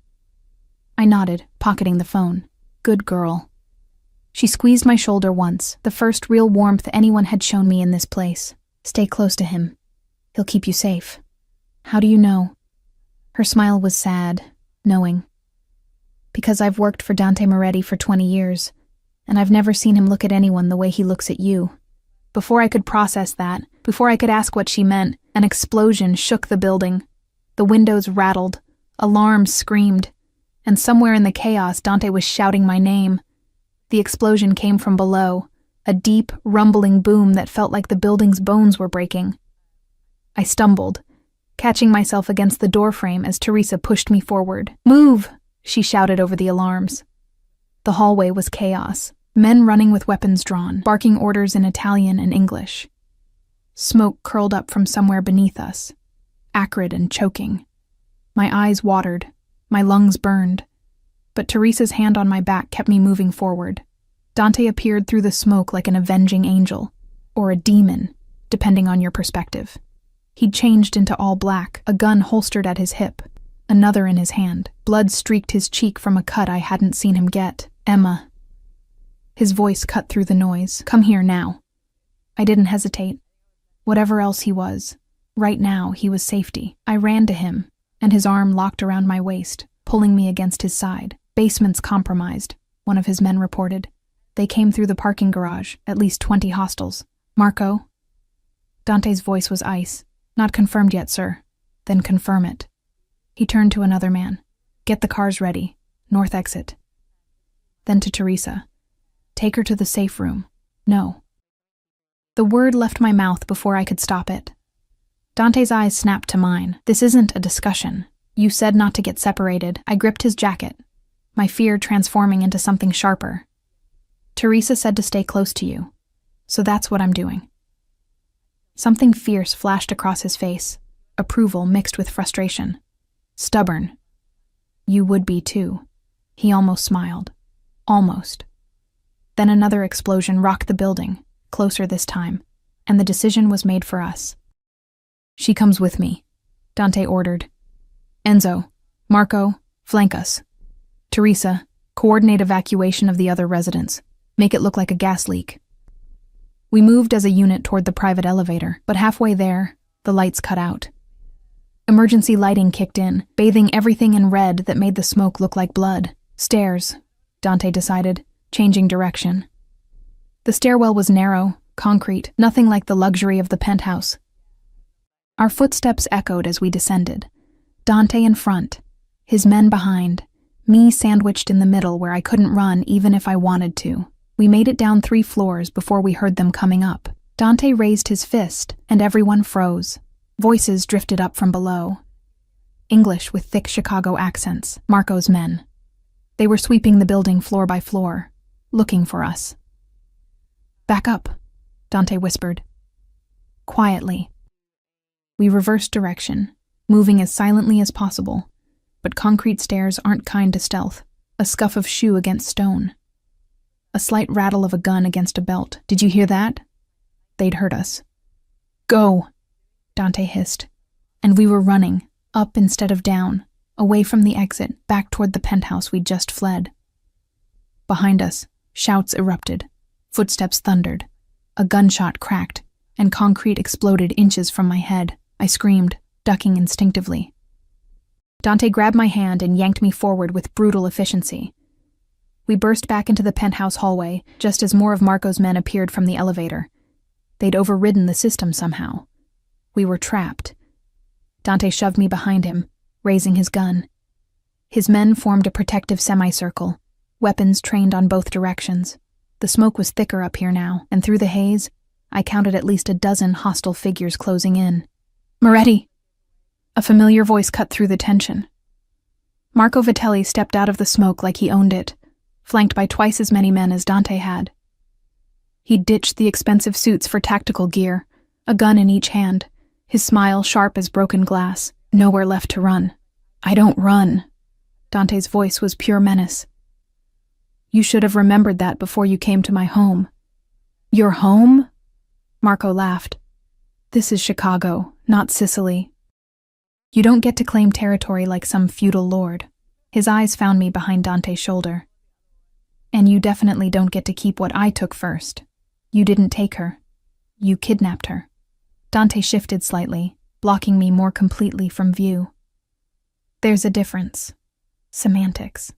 I nodded, pocketing the phone. Good girl. She squeezed my shoulder once, the first real warmth anyone had shown me in this place. Stay close to him. He'll keep you safe. How do you know? Her smile was sad, knowing. Because I've worked for Dante Moretti for 20 years, and I've never seen him look at anyone the way he looks at you. Before I could process that, before I could ask what she meant, an explosion shook the building. The windows rattled, alarms screamed, and somewhere in the chaos Dante was shouting my name. The explosion came from below, a deep, rumbling boom that felt like the building's bones were breaking. I stumbled, catching myself against the doorframe as Teresa pushed me forward. "Move!" she shouted over the alarms. The hallway was chaos, men running with weapons drawn, barking orders in Italian and English. Smoke curled up from somewhere beneath us, acrid and choking. My eyes watered, my lungs burned, but Teresa's hand on my back kept me moving forward. Dante appeared through the smoke like an avenging angel, or a demon, depending on your perspective. He'd changed into all black, a gun holstered at his hip, another in his hand. Blood streaked his cheek from a cut I hadn't seen him get. "Emma." His voice cut through the noise. "Come here now." I didn't hesitate. Whatever else he was, right now he was safety. I ran to him, and his arm locked around my waist, pulling me against his side. "Basement's compromised," one of his men reported. "They came through the parking garage, at least 20 hostiles. Marco?" Dante's voice was ice. "Not confirmed yet, sir." "Then confirm it." He turned to another man. "Get the cars ready. North exit." Then to Teresa. "Take her to the safe room." "No." The word left my mouth before I could stop it. Dante's eyes snapped to mine. "This isn't a discussion. You said not to get separated." I gripped his jacket, my fear transforming into something sharper. "Teresa said to stay close to you, so that's what I'm doing." Something fierce flashed across his face, approval mixed with frustration. "Stubborn. You would be too." He almost smiled. Almost. Then another explosion rocked the building, closer this time, and the decision was made for us. "She comes with me," Dante ordered. "Enzo, Marco, flank us. Teresa, coordinate evacuation of the other residents. Make it look like a gas leak." We moved as a unit toward the private elevator, but halfway there, the lights cut out. Emergency lighting kicked in, bathing everything in red that made the smoke look like blood. "Stairs," Dante decided, changing direction. The stairwell was narrow, concrete, nothing like the luxury of the penthouse. Our footsteps echoed as we descended. Dante in front, his men behind, me sandwiched in the middle where I couldn't run even if I wanted to. We made it down 3 floors before we heard them coming up. Dante raised his fist, and everyone froze. Voices drifted up from below. English with thick Chicago accents, Marco's men. They were sweeping the building floor by floor, looking for us. "Back up," Dante whispered. Quietly. We reversed direction, moving as silently as possible, but concrete stairs aren't kind to stealth. A scuff of shoe against stone. A slight rattle of a gun against a belt. "Did you hear that?" They'd heard us. "Go," Dante hissed. And we were running, up instead of down, away from the exit, back toward the penthouse we'd just fled. Behind us, shouts erupted. Footsteps thundered. A gunshot cracked, and concrete exploded inches from my head. I screamed, ducking instinctively. Dante grabbed my hand and yanked me forward with brutal efficiency. We burst back into the penthouse hallway, just as more of Marco's men appeared from the elevator. They'd overridden the system somehow. We were trapped. Dante shoved me behind him, raising his gun. His men formed a protective semicircle, weapons trained on both directions. The smoke was thicker up here now, and through the haze, I counted at least a dozen hostile figures closing in. "Moretti!" A familiar voice cut through the tension. Marco Vitelli stepped out of the smoke like he owned it, flanked by twice as many men as Dante had. He'd ditched the expensive suits for tactical gear, a gun in each hand, his smile sharp as broken glass, nowhere left to run. "I don't run." Dante's voice was pure menace. "You should have remembered that before you came to my home." "Your home?" Marco laughed. "This is Chicago, not Sicily. You don't get to claim territory like some feudal lord." His eyes found me behind Dante's shoulder. "And you definitely don't get to keep what I took first. You didn't take her. You kidnapped her." Dante shifted slightly, blocking me more completely from view. "There's a difference. Semantics.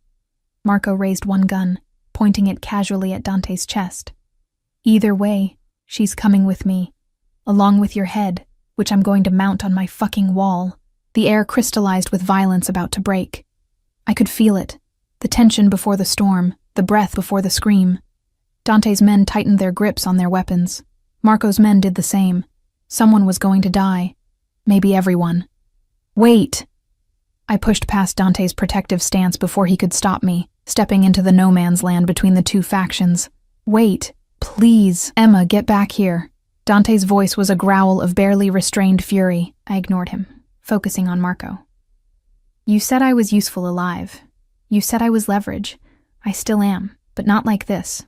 Marco raised one gun, pointing it casually at Dante's chest. Either way, she's coming with me, along with your head, which I'm going to mount on my fucking wall. The air crystallized with violence about to break. I could feel it, the tension before the storm, the breath before the scream. Dante's men tightened their grips on their weapons. Marco's men did the same. Someone was going to die. Maybe everyone. Wait! I pushed past Dante's protective stance before he could stop me, stepping into the no man's land between the two factions. Wait, please, Emma, get back here. Dante's voice was a growl of barely restrained fury. I ignored him, focusing on Marco. You said I was useful alive. You said I was leverage. I still am, but not like this.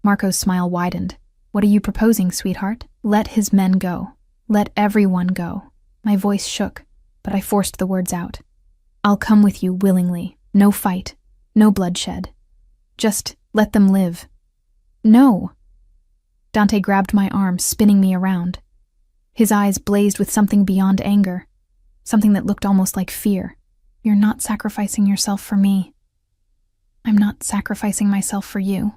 Marco's smile widened. What are you proposing, sweetheart? Let his men go. Let everyone go. My voice shook, but I forced the words out. I'll come with you willingly. No fight. No bloodshed. Just let them live. No. Dante grabbed my arm, spinning me around. His eyes blazed with something beyond anger, something that looked almost like fear. You're not sacrificing yourself for me. I'm not sacrificing myself for you.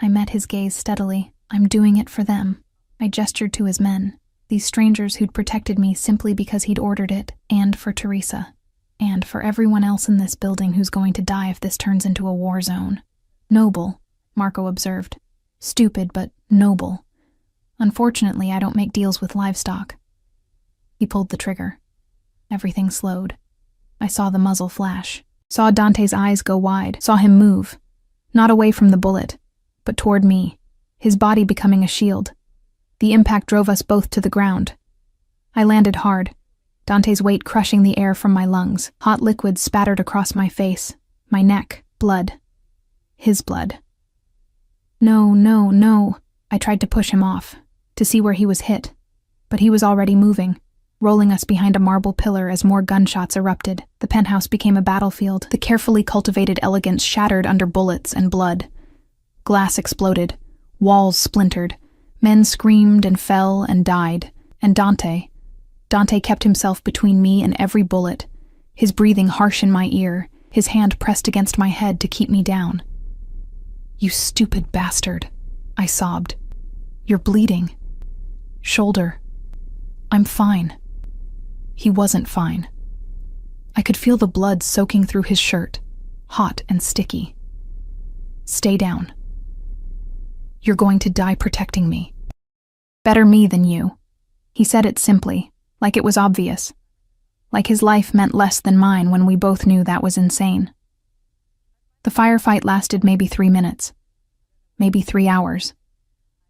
I met his gaze steadily. I'm doing it for them. I gestured to his men, these strangers who'd protected me simply because he'd ordered it, and for Teresa, and for everyone else in this building who's going to die if this turns into a war zone. Noble, Marco observed. Stupid, but noble. Unfortunately, I don't make deals with livestock. He pulled the trigger. Everything slowed. I saw the muzzle flash, saw Dante's eyes go wide, saw him move, not away from the bullet, but toward me, his body becoming a shield. The impact drove us both to the ground. I landed hard, Dante's weight crushing the air from my lungs. Hot liquid spattered across my face, my neck, blood. His blood. No, no, no. I tried to push him off, to see where he was hit, but he was already moving, rolling us behind a marble pillar as more gunshots erupted. The penthouse became a battlefield, the carefully cultivated elegance shattered under bullets and blood. Glass exploded, walls splintered, men screamed and fell and died, and Dante kept himself between me and every bullet, his breathing harsh in my ear, his hand pressed against my head to keep me down. You stupid bastard, I sobbed. You're bleeding. Shoulder. I'm fine. He wasn't fine. I could feel the blood soaking through his shirt, hot and sticky. Stay down. You're going to die protecting me. Better me than you. He said it simply, like it was obvious. Like his life meant less than mine when we both knew that was insane. The firefight lasted maybe 3 minutes. Maybe 3 hours.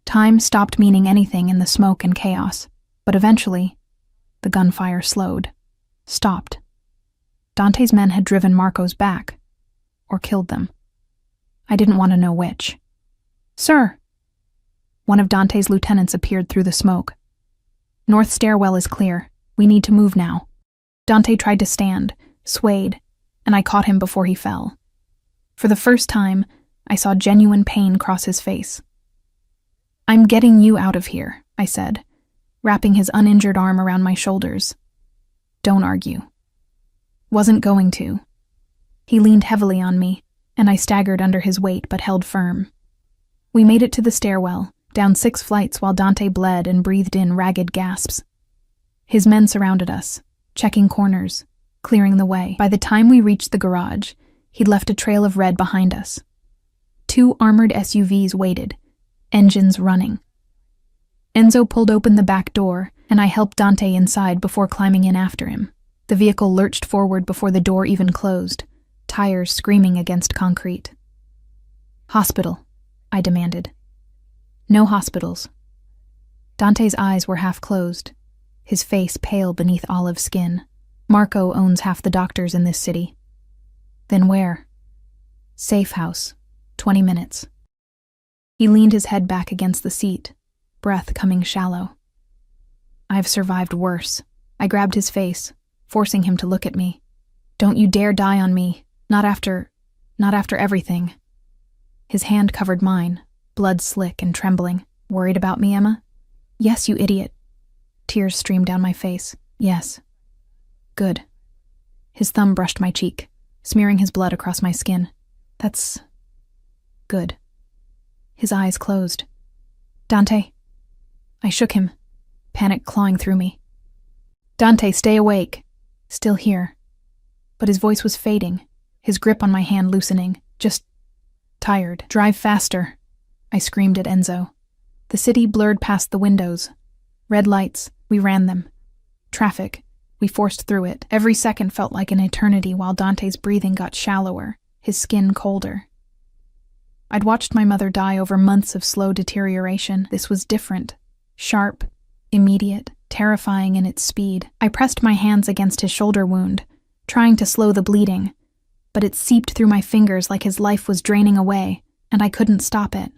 Time stopped meaning anything in the smoke and chaos, but eventually, the gunfire slowed, stopped. Dante's men had driven Marco's back, or killed them. I didn't want to know which. Sir! One of Dante's lieutenants appeared through the smoke. North stairwell is clear. We need to move now. Dante tried to stand, swayed, and I caught him before he fell. For the first time, I saw genuine pain cross his face. I'm getting you out of here, I said, wrapping his uninjured arm around my shoulders. Don't argue. Wasn't going to. He leaned heavily on me, and I staggered under his weight but held firm. We made it to the stairwell, down 6 flights while Dante bled and breathed in ragged gasps. His men surrounded us, checking corners, clearing the way. By the time we reached the garage, he'd left a trail of red behind us. 2 armored SUVs waited, engines running. Enzo pulled open the back door, and I helped Dante inside before climbing in after him. The vehicle lurched forward before the door even closed, tires screaming against concrete. Hospital, I demanded. No hospitals. Dante's eyes were half closed, his face pale beneath olive skin. Marco owns half the doctors in this city. Then where? Safe house, 20 minutes. He leaned his head back against the seat, breath coming shallow. I've survived worse. I grabbed his face, forcing him to look at me. Don't you dare die on me, not after everything. His hand covered mine, blood slick and trembling. Worried about me, Emma? Yes, you idiot. Tears streamed down my face. Yes. Good. His thumb brushed my cheek, smearing his blood across my skin. That's good. His eyes closed. Dante. I shook him, panic clawing through me. Dante, stay awake. Still here. But his voice was fading, his grip on my hand loosening. Just tired. Drive faster, I screamed at Enzo. The city blurred past the windows. Red lights, we ran them. Traffic, we forced through it. Every second felt like an eternity while Dante's breathing got shallower, his skin colder. I'd watched my mother die over months of slow deterioration. This was different. Sharp, immediate, terrifying in its speed. I pressed my hands against his shoulder wound, trying to slow the bleeding, but it seeped through my fingers like his life was draining away, and I couldn't stop it.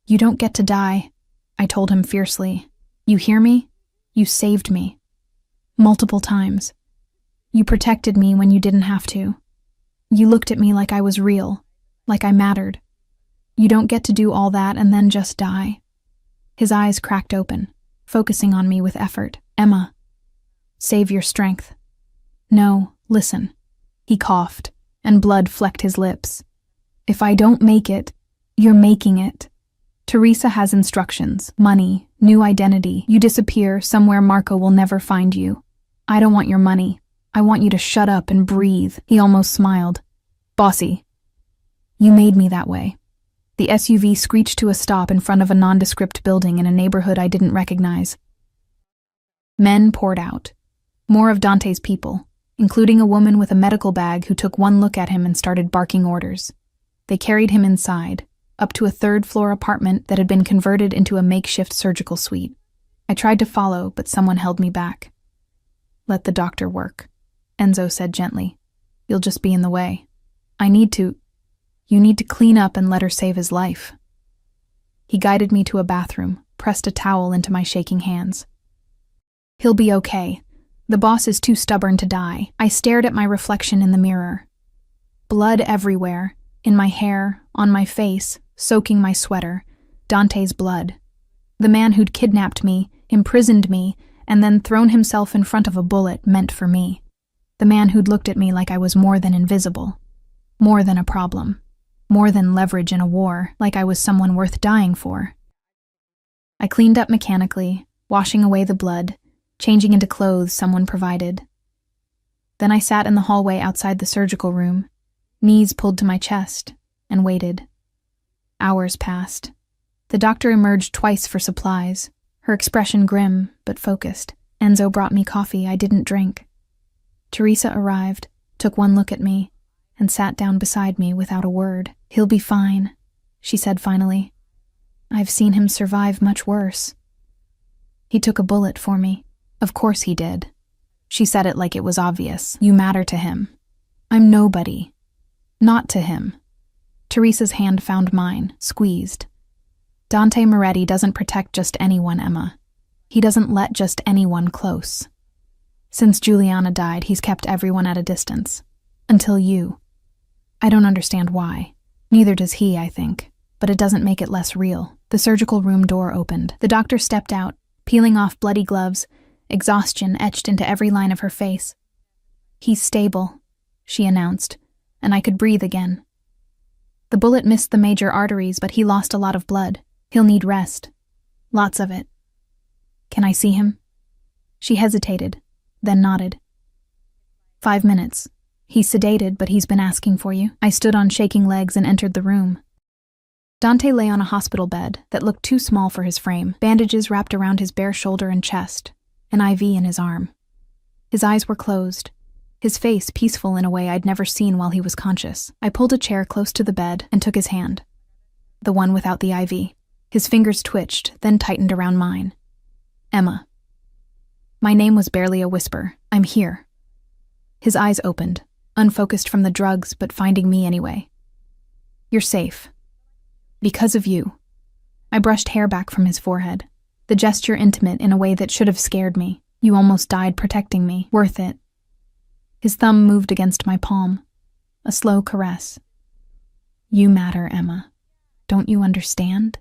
You don't get to die, I told him fiercely. You hear me? You saved me. Multiple times. You protected me when you didn't have to. You looked at me like I was real, like I mattered. You don't get to do all that and then just die. His eyes cracked open, focusing on me with effort. Emma, save your strength. No, listen. He coughed, and blood flecked his lips. If I don't make it, you're making it. Teresa has instructions, money, new identity. You disappear somewhere Marco will never find you. I don't want your money. I want you to shut up and breathe. He almost smiled. Bossy. You made me that way. The SUV screeched to a stop in front of a nondescript building in a neighborhood I didn't recognize. Men poured out. More of Dante's people, including a woman with a medical bag who took one look at him and started barking orders. They carried him inside, up to a third-floor apartment that had been converted into a makeshift surgical suite. I tried to follow, but someone held me back. Let the doctor work, Enzo said gently. You'll just be in the way. You need to clean up and let her save his life. He guided me to a bathroom, pressed a towel into my shaking hands. He'll be okay. The boss is too stubborn to die. I stared at my reflection in the mirror. Blood everywhere, in my hair, on my face, soaking my sweater. Dante's blood. The man who'd kidnapped me, imprisoned me, and then thrown himself in front of a bullet meant for me. The man who'd looked at me like I was more than invisible. More than a problem. More than leverage in a war, like I was someone worth dying for. I cleaned up mechanically, washing away the blood, changing into clothes someone provided. Then I sat in the hallway outside the surgical room, knees pulled to my chest, and waited. Hours passed. The doctor emerged twice for supplies, her expression grim but focused. Enzo brought me coffee I didn't drink. Teresa arrived, took one look at me, and sat down beside me without a word. He'll be fine, she said finally. I've seen him survive much worse. He took a bullet for me. Of course he did. She said it like it was obvious. You matter to him. I'm nobody. Not to him. Teresa's hand found mine, squeezed. Dante Moretti doesn't protect just anyone, Emma. He doesn't let just anyone close. Since Juliana died, he's kept everyone at a distance. Until you. I don't understand why. Neither does he, I think. But it doesn't make it less real. The surgical room door opened. The doctor stepped out, peeling off bloody gloves, exhaustion etched into every line of her face. He's stable, she announced, and I could breathe again. The bullet missed the major arteries, but he lost a lot of blood. He'll need rest. Lots of it. Can I see him? She hesitated, then nodded. 5 minutes. He's sedated, but he's been asking for you. I stood on shaking legs and entered the room. Dante lay on a hospital bed that looked too small for his frame, bandages wrapped around his bare shoulder and chest, an IV in his arm. His eyes were closed, his face peaceful in a way I'd never seen while he was conscious. I pulled a chair close to the bed and took his hand, the one without the IV. His fingers twitched, then tightened around mine. Emma. My name was barely a whisper. I'm here. His eyes opened, unfocused from the drugs, but finding me anyway. You're safe. Because of you. I brushed hair back from his forehead, the gesture intimate in a way that should have scared me. You almost died protecting me. Worth it. His thumb moved against my palm, a slow caress. You matter, Emma. Don't you understand?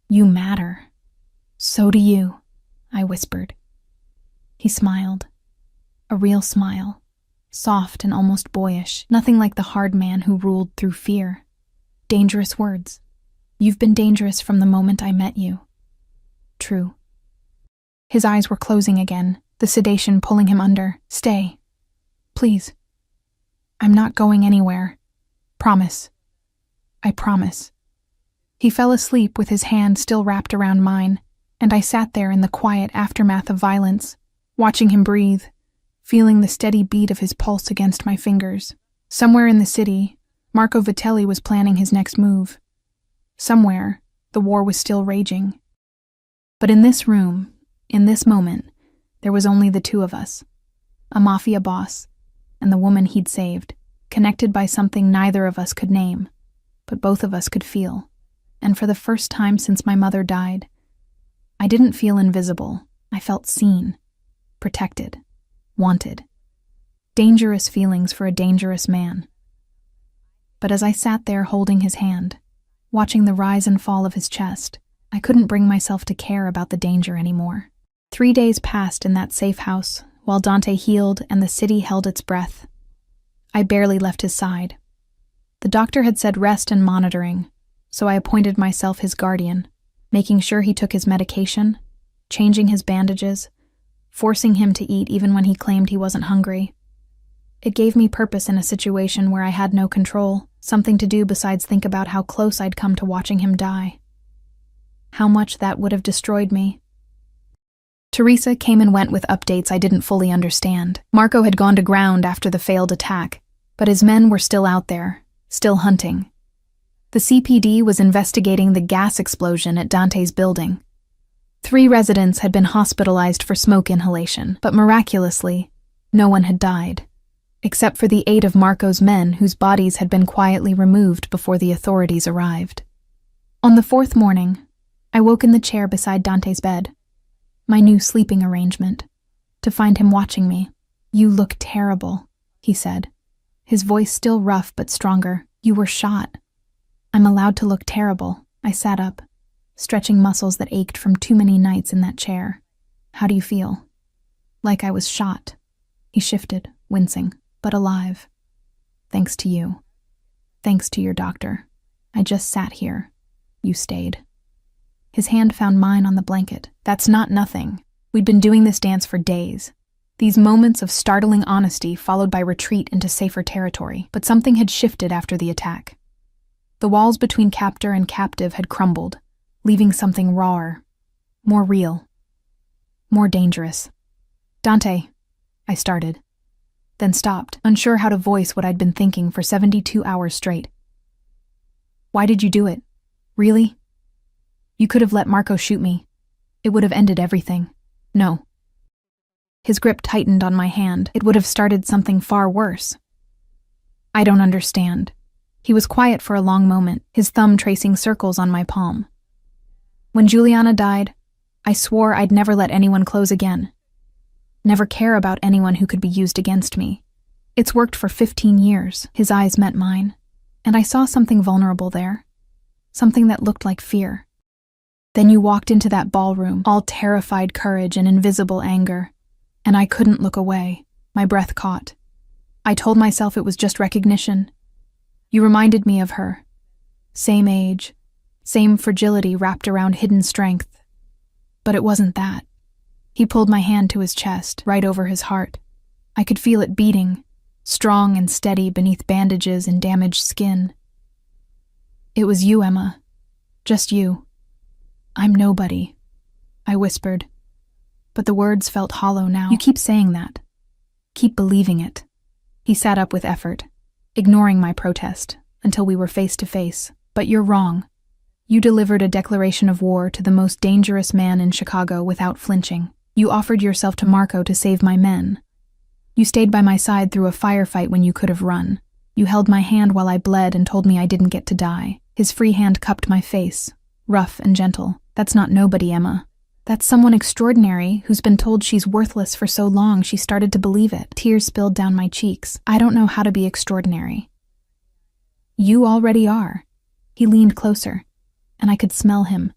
You matter. So do you, I whispered. He smiled. A real smile. Soft and almost boyish, nothing like the hard man who ruled through fear. Dangerous words. You've been dangerous from the moment I met you. True. His eyes were closing again, the sedation pulling him under. Stay. Please. I'm not going anywhere. Promise. I promise. He fell asleep with his hand still wrapped around mine, and I sat there in the quiet aftermath of violence, watching him breathe, feeling the steady beat of his pulse against my fingers. Somewhere in the city, Marco Vitelli was planning his next move. Somewhere, the war was still raging. But in this room, in this moment, there was only the two of us, a Mafia boss and the woman he'd saved, connected by something neither of us could name, but both of us could feel. And for the first time since my mother died, I didn't feel invisible. I felt seen, protected, wanted. Dangerous feelings for a dangerous man. But as I sat there holding his hand, watching the rise and fall of his chest, I couldn't bring myself to care about the danger anymore. 3 days passed in that safe house, while Dante healed and the city held its breath. I barely left his side. The doctor had said rest and monitoring, so I appointed myself his guardian, making sure he took his medication, changing his bandages, forcing him to eat even when he claimed he wasn't hungry. It gave me purpose in a situation where I had no control, something to do besides think about how close I'd come to watching him die. How much that would have destroyed me. Teresa came and went with updates I didn't fully understand. Marco had gone to ground after the failed attack, but his men were still out there, still hunting. The CPD was investigating the gas explosion at Dante's building. 3 residents had been hospitalized for smoke inhalation, but miraculously, no one had died, except for the 8 of Marco's men whose bodies had been quietly removed before the authorities arrived. On the 4th morning, I woke in the chair beside Dante's bed, my new sleeping arrangement, to find him watching me. You look terrible, he said, his voice still rough but stronger. You were shot. I'm allowed to look terrible. I sat up, stretching muscles that ached from too many nights in that chair. How do you feel? Like I was shot. He shifted, wincing, but alive. Thanks to you. Thanks to your doctor. I just sat here. You stayed. His hand found mine on the blanket. That's not nothing. We'd been doing this dance for days. These moments of startling honesty followed by retreat into safer territory, but something had shifted after the attack. The walls between captor and captive had crumbled, leaving something rawer, more real, more dangerous. Dante, I started, then stopped, unsure how to voice what I'd been thinking for 72 hours straight. Why did you do it? Really? You could have let Marco shoot me. It would have ended everything. No. His grip tightened on my hand. It would have started something far worse. I don't understand. He was quiet for a long moment, his thumb tracing circles on my palm. When Juliana died, I swore I'd never let anyone close again. Never care about anyone who could be used against me. It's worked for 15 years. His eyes met mine, and I saw something vulnerable there. Something that looked like fear. Then you walked into that ballroom, all terrified courage and invisible anger, and I couldn't look away. My breath caught. I told myself it was just recognition. You reminded me of her. Same age, same fragility wrapped around hidden strength. But it wasn't that. He pulled my hand to his chest, right over his heart. I could feel it beating, strong and steady beneath bandages and damaged skin. It was you, Emma. Just you. I'm nobody, I whispered. But the words felt hollow now. You keep saying that. Keep believing it. He sat up with effort, ignoring my protest, until we were face to face. But you're wrong. You delivered a declaration of war to the most dangerous man in Chicago without flinching. You offered yourself to Marco to save my men. You stayed by my side through a firefight when you could have run. You held my hand while I bled and told me I didn't get to die. His free hand cupped my face, rough and gentle. That's not nobody, Emma. That's someone extraordinary who's been told she's worthless for so long she started to believe it. Tears spilled down my cheeks. I don't know how to be extraordinary. You already are. He leaned closer, and I could smell him.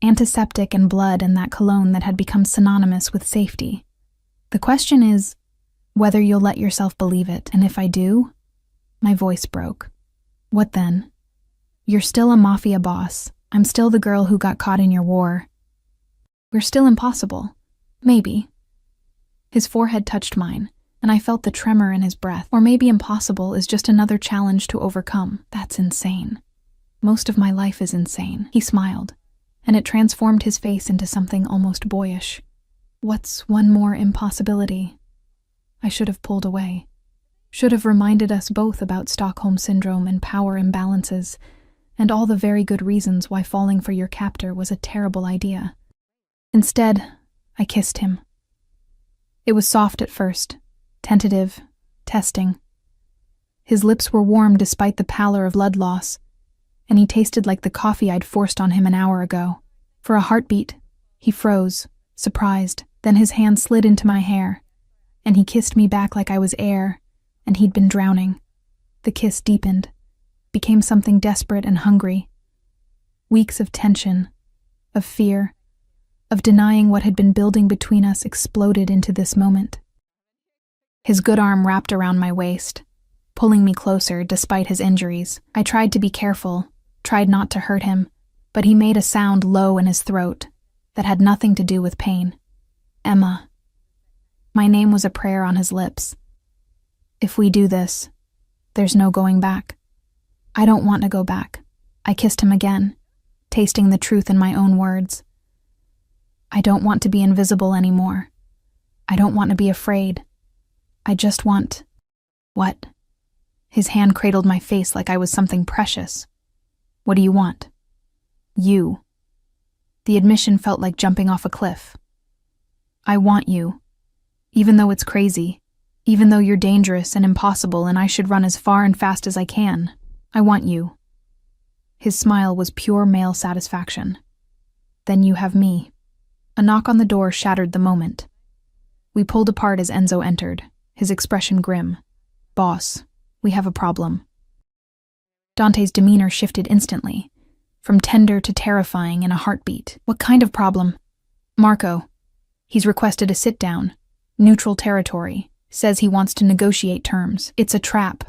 Antiseptic and blood and that cologne that had become synonymous with safety. The question is whether you'll let yourself believe it, and if I do, my voice broke. What then? You're still a Mafia boss. I'm still the girl who got caught in your war. We're still impossible. Maybe. His forehead touched mine, and I felt the tremor in his breath. Or maybe impossible is just another challenge to overcome. That's insane. Most of my life is insane. He smiled, and it transformed his face into something almost boyish. What's one more impossibility? I should have pulled away. Should have reminded us both about Stockholm Syndrome and power imbalances, and all the very good reasons why falling for your captor was a terrible idea. Instead, I kissed him. It was soft at first, tentative, testing. His lips were warm despite the pallor of blood loss, and he tasted like the coffee I'd forced on him an hour ago. For a heartbeat, he froze, surprised, then his hand slid into my hair, and he kissed me back like I was air, and he'd been drowning. The kiss deepened, became something desperate and hungry. Weeks of tension, of fear, of denying what had been building between us exploded into this moment. His good arm wrapped around my waist, pulling me closer despite his injuries. I tried to be careful, tried not to hurt him, but he made a sound low in his throat that had nothing to do with pain. Emma. My name was a prayer on his lips. If we do this, there's no going back. I don't want to go back. I kissed him again, tasting the truth in my own words. I don't want to be invisible anymore. I don't want to be afraid. I just want... What? His hand cradled my face like I was something precious. What do you want? You. The admission felt like jumping off a cliff. I want you. Even though it's crazy, even though you're dangerous and impossible and I should run as far and fast as I can, I want you. His smile was pure male satisfaction. Then you have me. A knock on the door shattered the moment. We pulled apart as Enzo entered, his expression grim. Boss, we have a problem. Dante's demeanor shifted instantly, from tender to terrifying in a heartbeat. What kind of problem? Marco. He's requested a sit-down, neutral territory, says he wants to negotiate terms. It's a trap.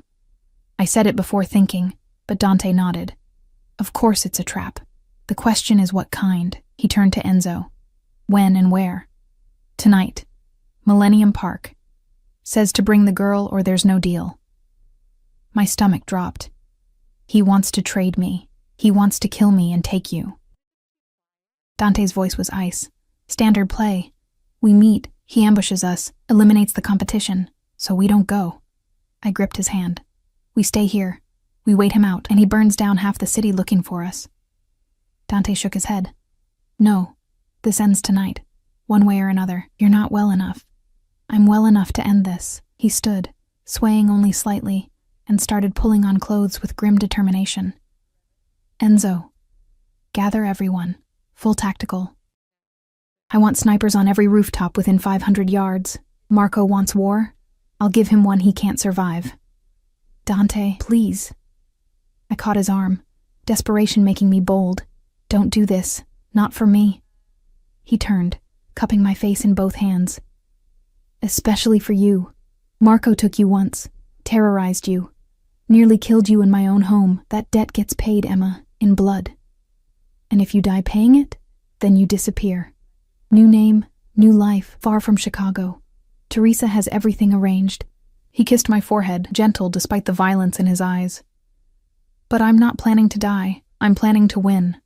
I said it before thinking, but Dante nodded. Of course it's a trap. The question is what kind. He turned to Enzo. When and where? Tonight. Millennium Park. Says to bring the girl or there's no deal. My stomach dropped. He wants to trade me. He wants to kill me and take you. Dante's voice was ice. Standard play. We meet, he ambushes us, eliminates the competition, so we don't go. I gripped his hand. We stay here. We wait him out, and he burns down half the city looking for us. Dante shook his head. No, this ends tonight. One way or another. You're not well enough. I'm well enough to end this. He stood, swaying only slightly, and started pulling on clothes with grim determination. Enzo. Gather everyone. Full tactical. I want snipers on every rooftop within 500 yards. Marco wants war. I'll give him one he can't survive. Dante, please. I caught his arm, desperation making me bold. Don't do this. Not for me. He turned, cupping my face in both hands. Especially for you. Marco took you once, terrorized you, nearly killed you in my own home. That debt gets paid, Emma, in blood. And if you die paying it, then you disappear. New name, new life, far from Chicago. Teresa has everything arranged. He kissed my forehead, gentle despite the violence in his eyes. But I'm not planning to die. I'm planning to win.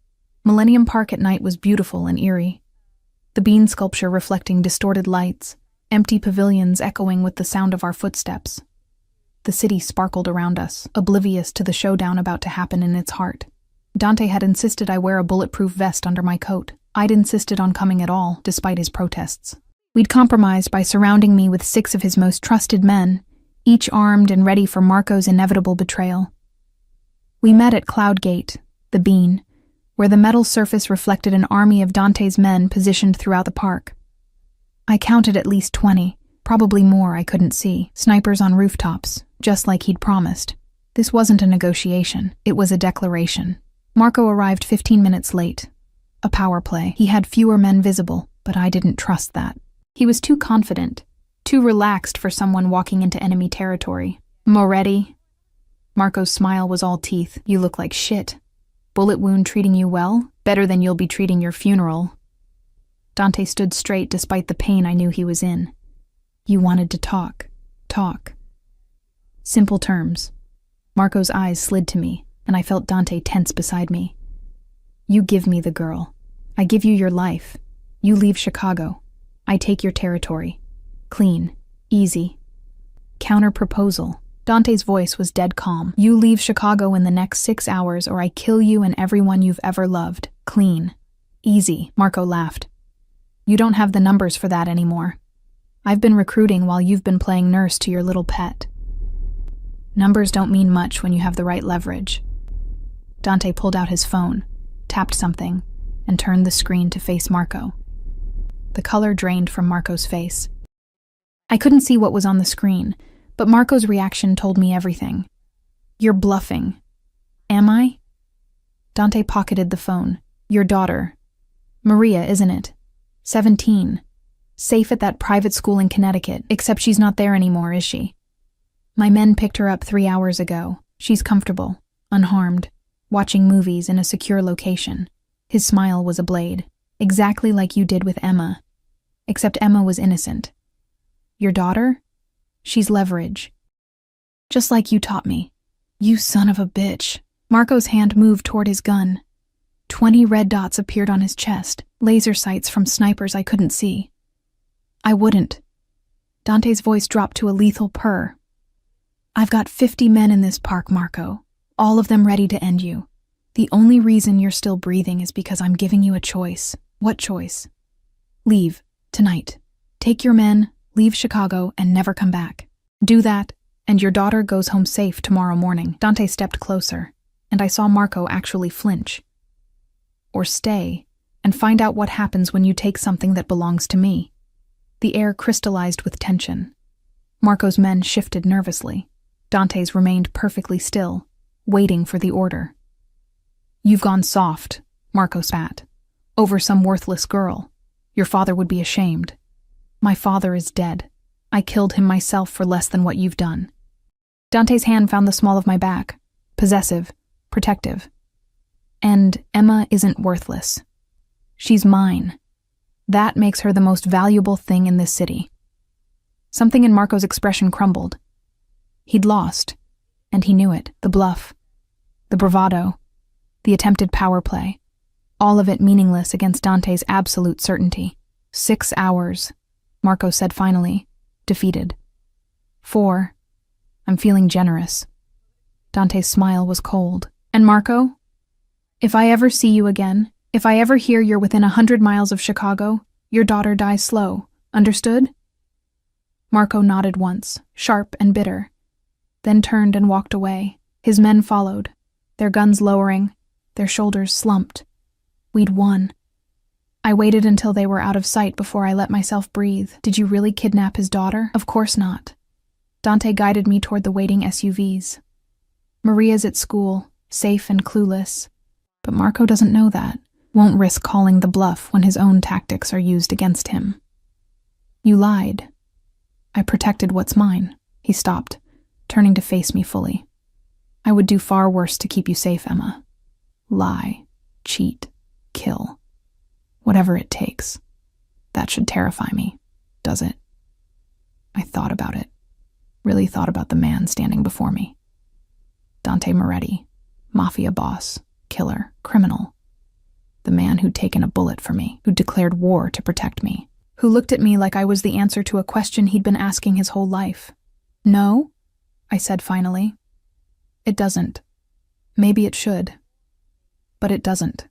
Millennium Park at night was beautiful and eerie. The bean sculpture reflecting distorted lights, empty pavilions echoing with the sound of our footsteps. The city sparkled around us, oblivious to the showdown about to happen in its heart. Dante had insisted I wear a bulletproof vest under my coat. I'd insisted on coming at all, despite his protests. We'd compromised by surrounding me with 6 of his most trusted men, each armed and ready for Marco's inevitable betrayal. We met at Cloud Gate, the Bean, where the metal surface reflected an army of Dante's men positioned throughout the park. I counted at least 20, probably more I couldn't see, snipers on rooftops, just like he'd promised. This wasn't a negotiation, it was a declaration. Marco arrived 15 minutes late. A power play. He had fewer men visible, but I didn't trust that. He was too confident, too relaxed for someone walking into enemy territory. Moretti? Marco's smile was all teeth. You look like shit. Bullet wound treating you well? Better than you'll be treating your funeral. Dante stood straight despite the pain I knew he was in. You wanted to talk. Talk. Simple terms. Marco's eyes slid to me, and I felt Dante tense beside me. You give me the girl. I give you your life. You leave Chicago. I take your territory. Clean. Easy. Counter-proposal. Dante's voice was dead calm. You leave Chicago in the next 6 hours or I kill you and everyone you've ever loved. Clean. Easy. Marco laughed. You don't have the numbers for that anymore. I've been recruiting while you've been playing nurse to your little pet. Numbers don't mean much when you have the right leverage. Dante pulled out his phone, tapped something, and turned the screen to face Marco. The color drained from Marco's face. I couldn't see what was on the screen, but Marco's reaction told me everything. You're bluffing. Am I? Dante pocketed the phone. Your daughter. Maria, isn't it? 17. Safe at that private school in Connecticut, except she's not there anymore, is she? My men picked her up 3 hours ago. She's comfortable, unharmed, watching movies in a secure location. His smile was a blade, exactly like you did with Emma. Except Emma was innocent. Your daughter? She's leverage. Just like you taught me. You son of a bitch. Marco's hand moved toward his gun. 20 red dots appeared on his chest, laser sights from snipers I couldn't see. I wouldn't. Dante's voice dropped to a lethal purr. I've got 50 men in this park, Marco, all of them ready to end you. The only reason you're still breathing is because I'm giving you a choice. What choice? Leave, tonight. Take your men, leave Chicago, and never come back. Do that, and your daughter goes home safe tomorrow morning. Dante stepped closer, and I saw Marco actually flinch. Or stay, and find out what happens when you take something that belongs to me. The air crystallized with tension. Marco's men shifted nervously. Dante's remained perfectly still, waiting for the order. You've gone soft, Marco spat. Over some worthless girl. Your father would be ashamed. My father is dead. I killed him myself for less than what you've done. Dante's hand found the small of my back. Possessive, protective. And Emma isn't worthless. She's mine. That makes her the most valuable thing in this city. Something in Marco's expression crumbled. He'd lost, and he knew it. The bluff, the bravado, the attempted power play, all of it meaningless against Dante's absolute certainty. 6 hours, Marco said finally, defeated. 4. I'm feeling generous. Dante's smile was cold. And Marco? If I ever see you again, if I ever hear you're within 100 miles of Chicago, your daughter dies slow. Understood? Marco nodded once, sharp and bitter, then turned and walked away. His men followed, their guns lowering, their shoulders slumped. We'd won. I waited until they were out of sight before I let myself breathe. Did you really kidnap his daughter? Of course not. Dante guided me toward the waiting SUVs. Maria's at school, safe and clueless. But Marco doesn't know that. Won't risk calling the bluff when his own tactics are used against him. You lied. I protected what's mine. He stopped, turning to face me fully. I would do far worse to keep you safe, Emma. Lie, cheat, kill. Whatever it takes. That should terrify me, does it? I thought about it. Really thought about the man standing before me. Dante Moretti, Mafia boss, killer, criminal. The man who'd taken a bullet for me, who'd declared war to protect me, who looked at me like I was the answer to a question he'd been asking his whole life. No, I said finally. It doesn't. Maybe it should. But it doesn't.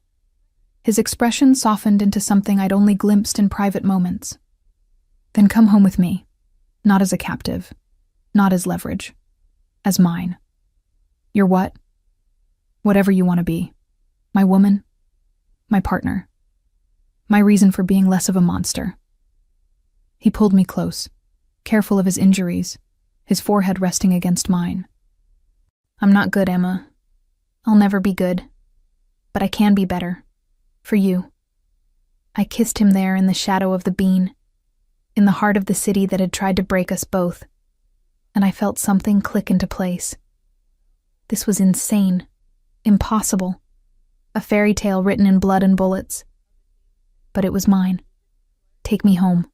His expression softened into something I'd only glimpsed in private moments. Then come home with me. Not as a captive. Not as leverage. As mine. You're what? Whatever you want to be. My woman. My partner. My reason for being less of a monster. He pulled me close, careful of his injuries, his forehead resting against mine. I'm not good, Emma. I'll never be good. But I can be better. For you. I kissed him there in the shadow of the bean, in the heart of the city that had tried to break us both, and I felt something click into place. This was insane. Impossible. a fairy tale written in blood and bullets. But it was mine. "Take me home,"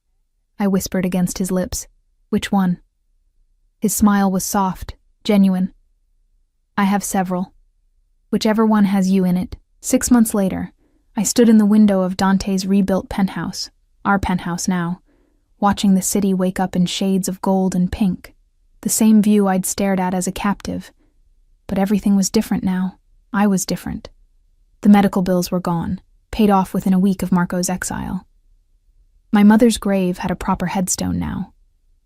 I whispered against his lips. "Which one?" His smile was soft, genuine. "I have several. Whichever one has you in it." 6 months later, I stood in the window of Dante's rebuilt penthouse, our penthouse now, watching the city wake up in shades of gold and pink, the same view I'd stared at as a captive. But everything was different now. I was different. The medical bills were gone, paid off within a week of Marco's exile. My mother's grave had a proper headstone now,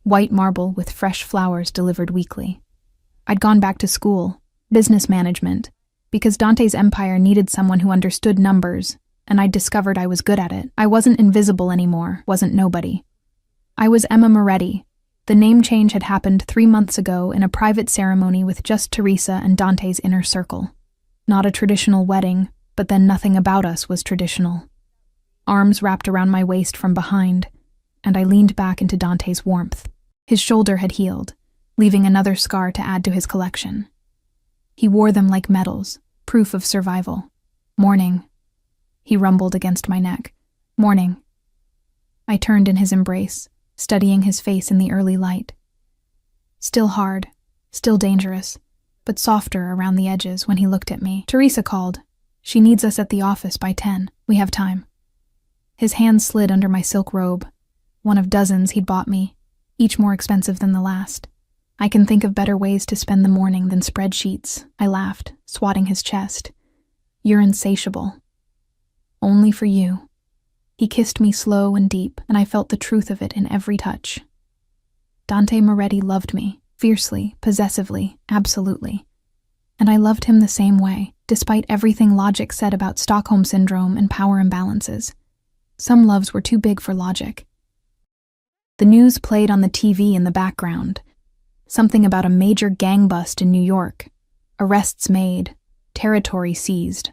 white marble with fresh flowers delivered weekly. I'd gone back to school, business management, because Dante's empire needed someone who understood numbers, and I'd discovered I was good at it. I wasn't invisible anymore, wasn't nobody. I was Emma Moretti. The name change had happened 3 months ago in a private ceremony with just Teresa and Dante's inner circle. Not a traditional wedding, but then nothing about us was traditional. Arms wrapped around my waist from behind, and I leaned back into Dante's warmth. His shoulder had healed, leaving another scar to add to his collection. He wore them like medals, proof of survival. "Morning," he rumbled against my neck. "Morning." I turned in his embrace, studying his face in the early light. Still hard, still dangerous, but softer around the edges when he looked at me. "Teresa called. She needs us at the office by 10. We have time." His hand slid under my silk robe, one of dozens he'd bought me, each more expensive than the last. "I can think of better ways to spend the morning than spreadsheets," I laughed, swatting his chest. "You're insatiable. Only for you." He kissed me slow and deep, and I felt the truth of it in every touch. Dante Moretti loved me, fiercely, possessively, absolutely. And I loved him the same way, despite everything logic said about Stockholm Syndrome and power imbalances. Some loves were too big for logic. The news played on the TV in the background. Something about a major gang bust in New York. Arrests made. Territory seized.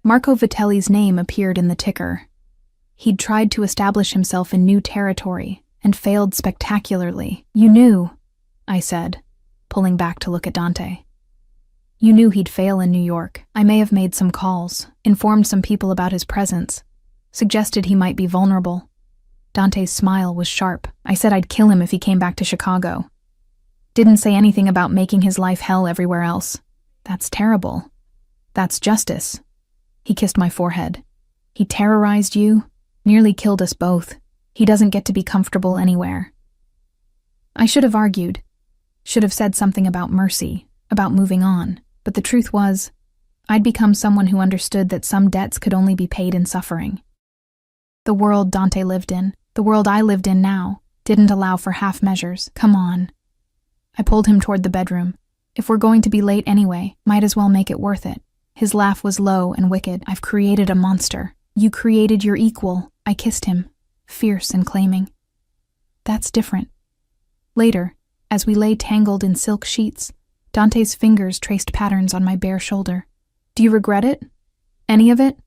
Marco Vitelli's name appeared in the ticker. He'd tried to establish himself in new territory and failed spectacularly. "You knew," I said, pulling back to look at Dante. "You knew he'd fail in New York. I may have made some calls, informed some people about his presence, suggested he might be vulnerable." Dante's smile was sharp. "I said I'd kill him if he came back to Chicago. Didn't say anything about making his life hell everywhere else. That's terrible. That's justice." He kissed my forehead. "He terrorized you, nearly killed us both. He doesn't get to be comfortable anywhere." I should have argued, should have said something about mercy, about moving on, but the truth was, I'd become someone who understood that some debts could only be paid in suffering. The world Dante lived in, the world I lived in now, didn't allow for half measures. "Come on." I pulled him toward the bedroom. "If we're going to be late anyway, might as well make it worth it." His laugh was low and wicked. "I've created a monster. You created your equal." I kissed him, fierce and claiming. "That's different." Later, as we lay tangled in silk sheets, Dante's fingers traced patterns on my bare shoulder. "Do you regret it? Any of it?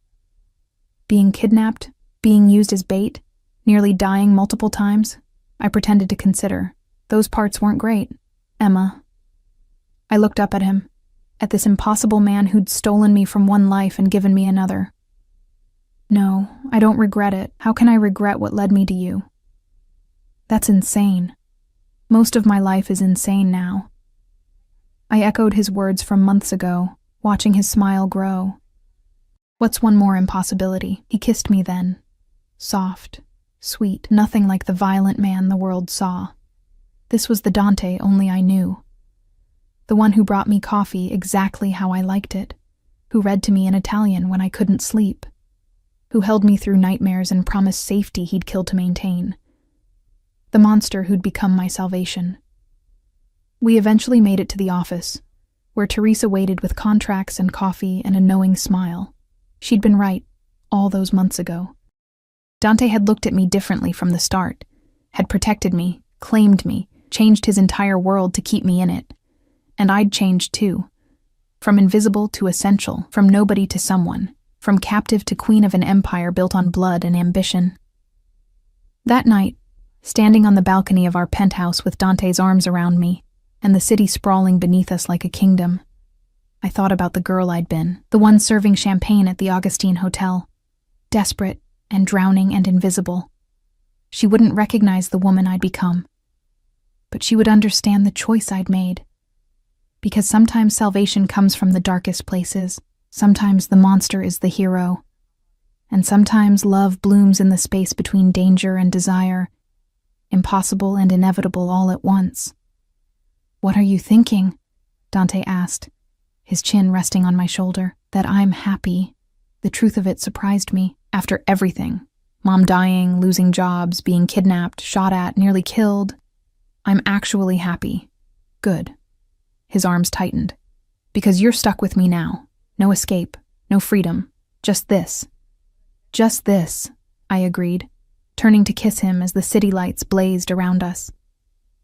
Being kidnapped, being used as bait, nearly dying multiple times?" I pretended to consider. "Those parts weren't great, Emma." I looked up at him, at this impossible man who'd stolen me from one life and given me another. "No, I don't regret it. How can I regret what led me to you?" "That's insane. Most of my life is insane now." I echoed his words from months ago, watching his smile grow. "What's one more impossibility?" He kissed me then. Soft, sweet, nothing like the violent man the world saw. This was the Dante only I knew. The one who brought me coffee exactly how I liked it, who read to me in Italian when I couldn't sleep, who held me through nightmares and promised safety he'd kill to maintain. The monster who'd become my salvation. We eventually made it to the office, where Teresa waited with contracts and coffee and a knowing smile. She'd been right, all those months ago. Dante had looked at me differently from the start, had protected me, claimed me, changed his entire world to keep me in it. And I'd changed too. From invisible to essential, from nobody to someone, from captive to queen of an empire built on blood and ambition. That night, standing on the balcony of our penthouse with Dante's arms around me, and the city sprawling beneath us like a kingdom, I thought about the girl I'd been, the one serving champagne at the Augustine Hotel. Desperate and drowning and invisible. She wouldn't recognize the woman I'd become. But she would understand the choice I'd made. Because sometimes salvation comes from the darkest places. Sometimes the monster is the hero. And sometimes love blooms in the space between danger and desire, impossible and inevitable all at once. "What are you thinking?" Dante asked, his chin resting on my shoulder. "That I'm happy." The truth of it surprised me. After everything, Mom dying, losing jobs, being kidnapped, shot at, nearly killed, I'm actually happy. Good. His arms tightened. "Because you're stuck with me now. No escape, no freedom. Just this." "Just this," I agreed, turning to kiss him as the city lights blazed around us.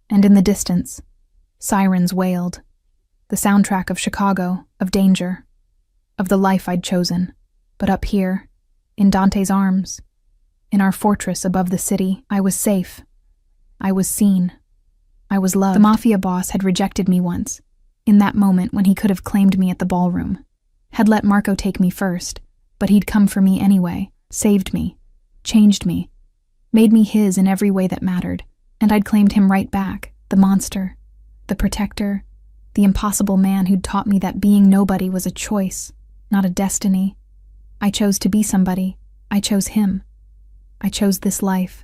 And in the distance, sirens wailed. The soundtrack of Chicago, of danger, of the life I'd chosen. But up here, in Dante's arms, in our fortress above the city, I was safe. I was seen. I was loved. The Mafia boss had rejected me once, in that moment when he could have claimed me at the ballroom. Had let Marco take me first, but he'd come for me anyway, saved me, changed me, made me his in every way that mattered, and I'd claimed him right back, the monster, the protector, the impossible man who'd taught me that being nobody was a choice, not a destiny. I chose to be somebody. I chose him. I chose this life.